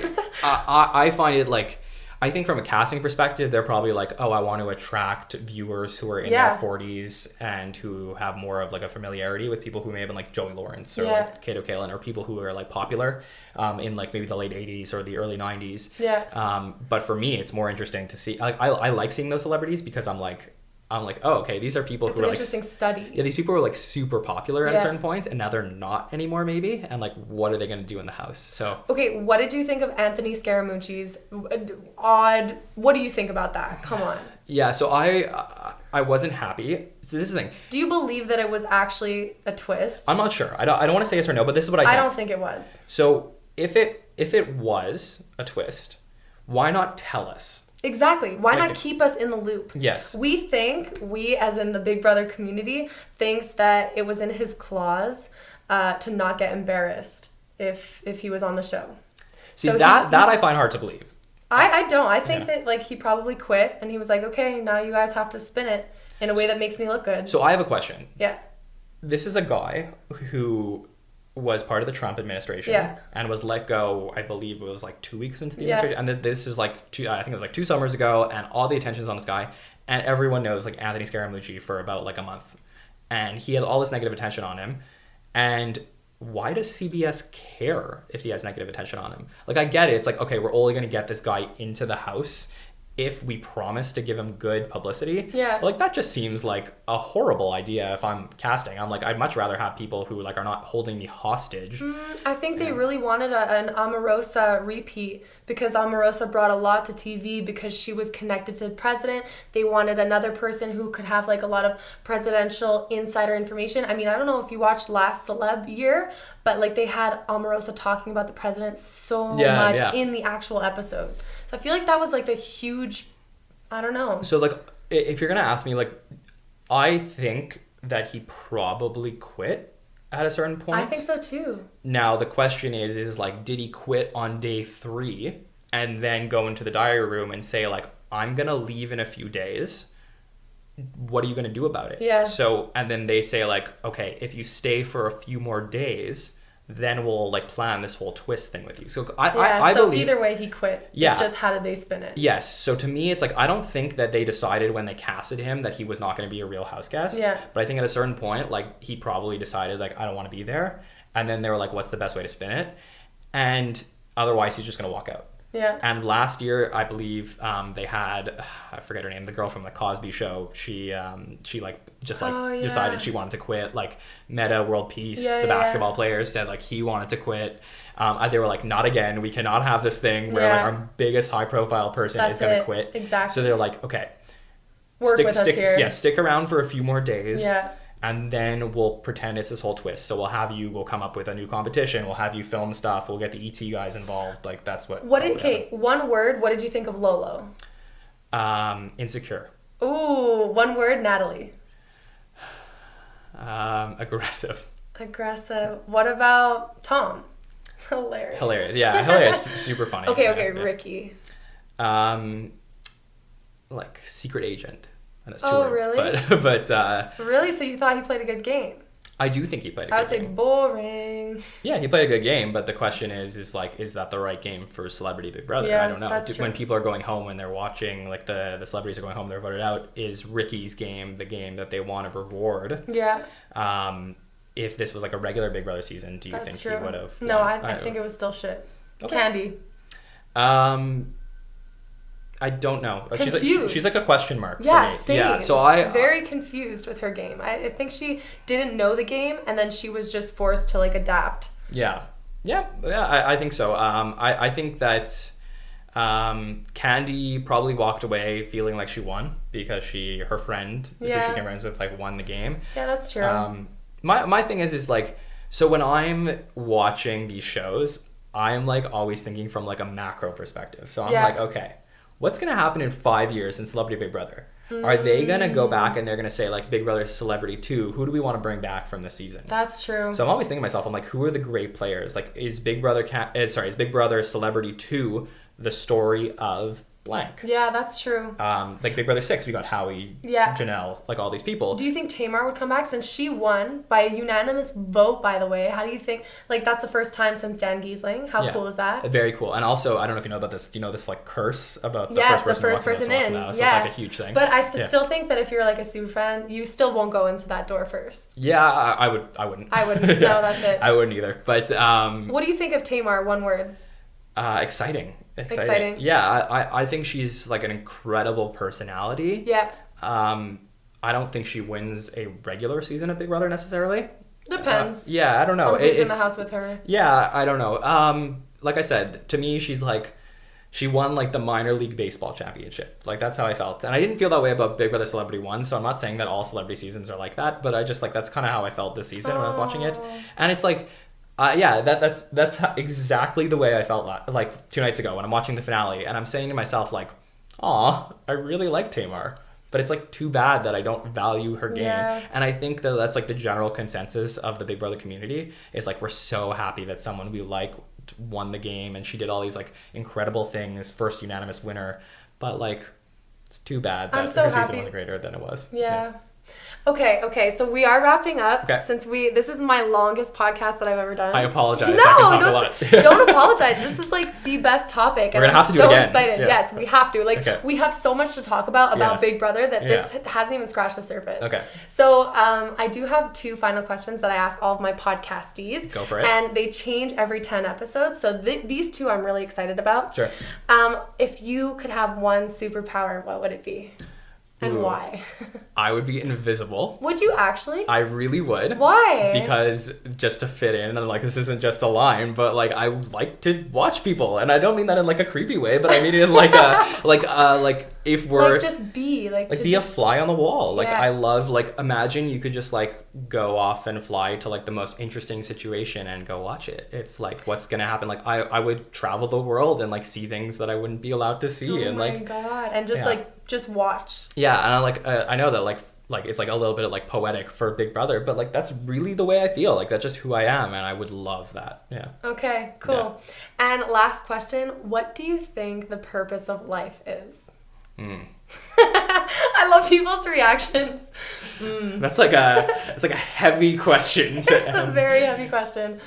I find it like, I think from a casting perspective, they're probably like, oh, I want to attract viewers who are in their 40s and who have more of like a familiarity with people who may have been like Joey Lawrence or like Kato Kaelin, or people who are like popular in like maybe the late 80s or the early 90s. Yeah. But for me, it's more interesting to see. Like I like seeing those celebrities because I'm like, oh, okay, these are people who are like... It's an interesting study. Yeah, these people were like super popular at a certain point, and now they're not anymore maybe, and like what are they going to do in the house? So... Okay, what did you think of Anthony Scaramucci's odd... What do you think about that? Come on. Yeah, so I wasn't happy. So this is the thing. Do you believe that it was actually a twist? I'm not sure. I don't want to say yes or no, but this is what I think. I don't think it was. So if it was a twist, why not tell us? Exactly. Why not keep us in the loop? Yes. We as in the Big Brother community, thinks that it was in his clause to not get embarrassed if he was on the show. See, so that I find hard to believe. I don't. I think that like he probably quit and he was like, okay, now you guys have to spin it in a way that makes me look good. So I have a question. Yeah. This is a guy who was part of the Trump administration and was let go, I believe it was like 2 weeks into the administration. And this is like I think it was like 2 summers ago, and all the attention's on this guy, and everyone knows like Anthony Scaramucci for about like a month, and he had all this negative attention on him, and why does CBS care if he has negative attention on him? Like, I get it. It's like, okay, we're only going to get this guy into the house if we promise to give him good publicity. Yeah. But, like, that just seems like a horrible idea if I'm casting. I'm like, I'd much rather have people who, like, are not holding me hostage. I think they really wanted an Omarosa repeat because Omarosa brought a lot to TV because she was connected to the president. They wanted another person who could have, like, a lot of presidential insider information. I mean, I don't know if you watched last Celeb year, but, like, they had Omarosa talking about the president so much in the actual episodes. So I feel like that was, like, the huge, I don't know. So, like, if you're going to ask me, like, I think that he probably quit at a certain point. I think so, too. Now, the question is like, did he quit on day 3 and then go into the diary room and say, like, I'm going to leave in a few days? What are you going to do about it? Yeah. So, and then they say, like, okay, if you stay for a few more days, then we'll, like, plan this whole twist thing with you. So I so believe either way he quit. Yeah. It's just how did they spin it? Yes. So to me, it's like, I don't think that they decided when they casted him that he was not going to be a real house guest. Yeah. But I think at a certain point, like, he probably decided, like, I don't want to be there. And then they were like, what's the best way to spin it? And otherwise he's just going to walk out. Yeah. And last year, I believe they had, I forget her name, the girl from the Cosby Show. She decided she wanted to quit. Like, Meta World Peace, the basketball players said, like, he wanted to quit. They were like, not again. We cannot have this thing where like our biggest high profile person is going to quit. Exactly. So they're like, okay, work with us here. Yeah, stick around for a few more days. Yeah. And then we'll pretend it's this whole twist. So we'll come up with a new competition. We'll have you film stuff. We'll get the ET guys involved. Like, that's what. One word. What did you think of Lolo? Insecure. Ooh, one word, Natalie. Aggressive. What about Tom? Hilarious. Yeah, hilarious. Super funny. Okay, Ricky. Like, secret agent. And that's 2 words. Really? But really? So you thought he played a good game? I do think he played a good game. I would say boring. Yeah, he played a good game, but the question is that the right game for Celebrity Big Brother? Yeah, I don't know. That's true. When people are going home, when they're watching, like, the celebrities are going home, they're voted out, is Ricky's game the game that they want to reward? Yeah. If this was like a regular Big Brother season, do you think he would have? No, I think it was still shit. Okay. Candy. I don't know. Confused. She's like a question mark. Yeah, for me. same. Yeah, so I very confused with her game. I think she didn't know the game, and then she was just forced to, like, adapt. Yeah. I think so. I think that Candy probably walked away feeling like she won because her friend who she came friends with, like, won the game. Yeah, that's true. My thing is like, so when I'm watching these shows, I'm, like, always thinking from, like, a macro perspective. So I'm like, okay, what's going to happen in 5 years in Celebrity Big Brother? Are they going to go back and they're going to say, like, Big Brother Celebrity 2, who do we want to bring back from this season? That's true. So I'm always thinking to myself, I'm like, who are the great players? Like, is Big Brother Celebrity 2 the story of blank? Yeah, that's true. Like Big Brother 6, we got Howie, Janelle, like, all these people. Do you think Tamar would come back since she won by a unanimous vote, by the way? How do you think, like, that's the first time since Dan Giesling? How cool is that? Very cool. And also, I don't know if you know about this, do you know this, like, curse about the first person in? So it's like a huge thing. But I still think that if you're, like, a super fan, you still won't go into that door first. Yeah, I wouldn't. I wouldn't. No, that's it. I wouldn't either. But what do you think of Tamar? One word. Exciting. Yeah, I think she's, like, an incredible personality. Yeah. I don't think she wins a regular season of Big Brother necessarily. Depends. I don't know. Who's in the house with her? Yeah, I don't know. Like I said, to me, she's like, she won, like, the minor league baseball championship. Like, that's how I felt. And I didn't feel that way about Big Brother Celebrity 1, so I'm not saying that all celebrity seasons are like that, but I just, like, that's kind of how I felt this season when I was watching it. And it's like, that's exactly the way I felt like 2 nights ago when I'm watching the finale, and I'm saying to myself, like, aw, I really like Tamar, but it's, like, too bad that I don't value her game. Yeah. And I think that that's, like, the general consensus of the Big Brother community is, like, we're so happy that someone we like won the game and she did all these, like, incredible things, first unanimous winner, but, like, it's too bad that her season was greater than it was. Yeah. Okay, so we are wrapping up. Okay. Since this is my longest podcast that I've ever done. I apologize. No, I can talk a lot. Don't apologize. This is like the best topic. We're gonna have to do it again. Excited. Yeah. Yes, we have to. Like, Okay. we have so much to talk about Yeah. Big Brother that this Yeah. hasn't even scratched the surface. Okay. So I do have 2 final questions that I ask all of my podcastees. Go for it. And they change every 10 episodes. So these 2 I'm really excited about. Sure. If you could have one superpower, what would it be? And Ooh. why? I would be invisible. Would you actually? I really would. Why? Because just to fit in, and like this isn't just a line, but like I like to watch people, and I don't mean that in like a creepy way, but I mean it in like a like if we're like just be like to be a fly on the wall. Like Yeah. I love imagine you could just like go off and fly to like the most interesting situation and go watch it. It's like what's gonna happen. Like I would travel the world and like see things that I wouldn't be allowed to see, Oh and my like god! And just Yeah. just watch. yeah, and I know that like it's like a little bit of like poetic for Big Brother, but like that's really the way I feel. Like that's just who I am, and I would love that. Yeah. Okay, cool. And last question: what do you think the purpose of life is? I love people's reactions. That's like it's like a heavy question. To It's a very heavy question.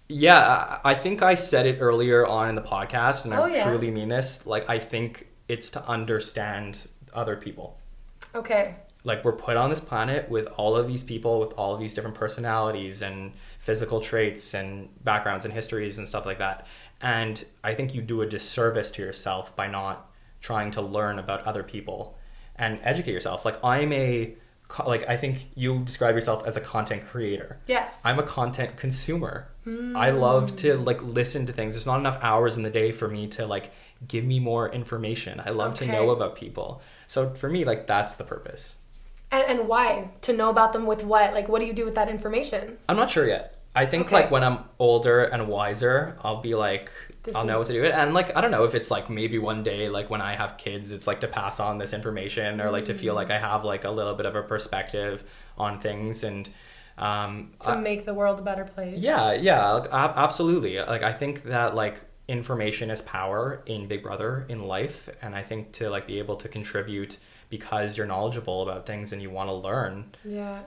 Yeah, I think I said it earlier on in the podcast, and I yeah. truly mean this. Like, I think it's to understand other people. Okay. Like, we're put on this planet with all of these people, with all of these different personalities and physical traits and backgrounds and histories and stuff like that. And I think you do a disservice to yourself by not trying to learn about other people and educate yourself. Like, I think you describe yourself as a content creator. Yes. I'm a content consumer. I love to like listen to things. There's not enough hours in the day for me to like give me more information. I love to know about people. So for me, like that's the purpose. And why? To know about them with what? Like, what do you do with that information? I'm not sure yet. I think Okay. like when I'm older and wiser, I'll be like, I'll know what to do it. And like, I don't know if it's like maybe one day, like when I have kids, it's like to pass on this information or like to feel like I have like a little bit of a perspective on things and To make the world a better place. Yeah, like, absolutely. Like I think that like information is power in Big Brother in life, and I think to like be able to contribute because you're knowledgeable about things and you want to learn. Yeah.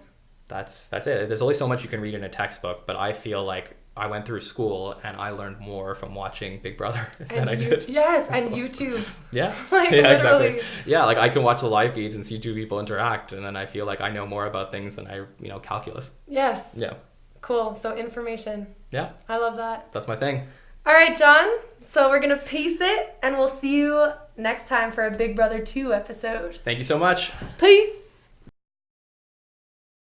That's it. There's only so much you can read in a textbook, but I feel like I went through school and I learned more from watching Big Brother than I did. Yes, and YouTube. Yeah. Like, yeah, literally. exactly. Yeah, like I can watch the live feeds and see 2 people interact, and then I feel like I know more about things than calculus. Yes. Yeah. Cool. So information. Yeah. I love that. That's my thing. All right, John. So we're going to peace it, and we'll see you next time for a Big Brother 2 episode. Thank you so much. Peace.